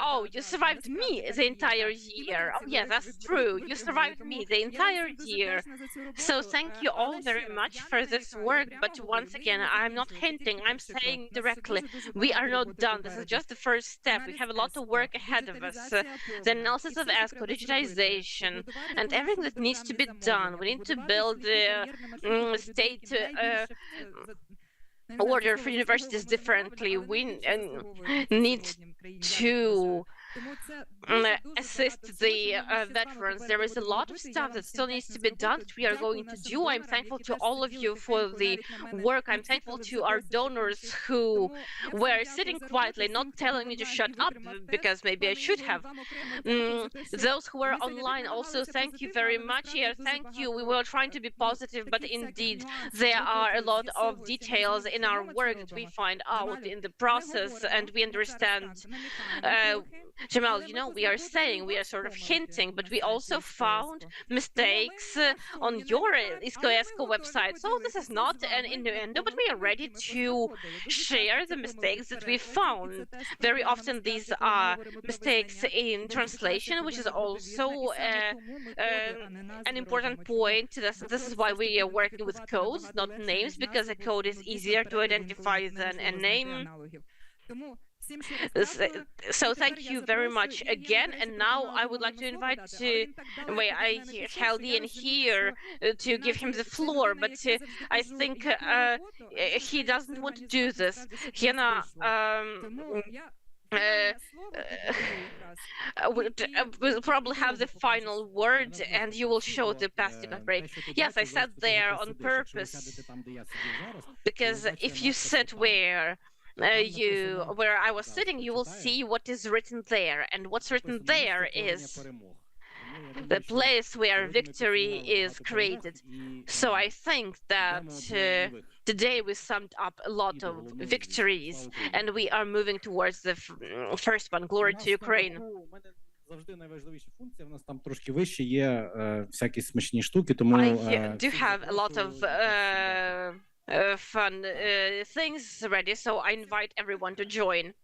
Oh, you survived me the entire year. Oh, yeah, that's true. You survived me the entire year. So thank you all very much for this work. But once again, I'm not hinting. I'm saying directly, we are not done. This is just the first step. We have a lot of work ahead of us. The analysis of ESCO, digitization, and everything that needs to be done. We need to build state order for universities differently. We need to assist the veterans. There is a lot of stuff that still needs to be done that we are going to do. I'm thankful to all of you for the work. I'm thankful to our donors who were sitting quietly, not telling me to shut up, because maybe I should have. Those who were online also, thank you very much. Yeah, thank you. We were trying to be positive, but indeed there are a lot of details in our work that we find out in the process, and we understand. Jamal, you know, we are saying, we are sort of hinting, but we also found mistakes on your ISKO website. So this is not an innuendo, but we are ready to share the mistakes that we found. Very often these are mistakes in translation, which is also an important point. This is why we are working with codes, not names, because a code is easier to identify than a name. So thank you very much again, and now I would like to invite Haldian here to give him the floor, but I think he doesn't want to do this. Hena will probably have the final word, and you will show the path to that break. Yes, I sat there on purpose, because if you sit where I was sitting, you will see what is written there, and what's written there is the place where victory is created. So I think that today we summed up a lot of victories, and we are moving towards the first one. Glory to Ukraine. Завжди найважливіші функції, в нас там трошки вище є всякі смачні штуки, тому I do have a lot of fun things ready, so I invite everyone to join.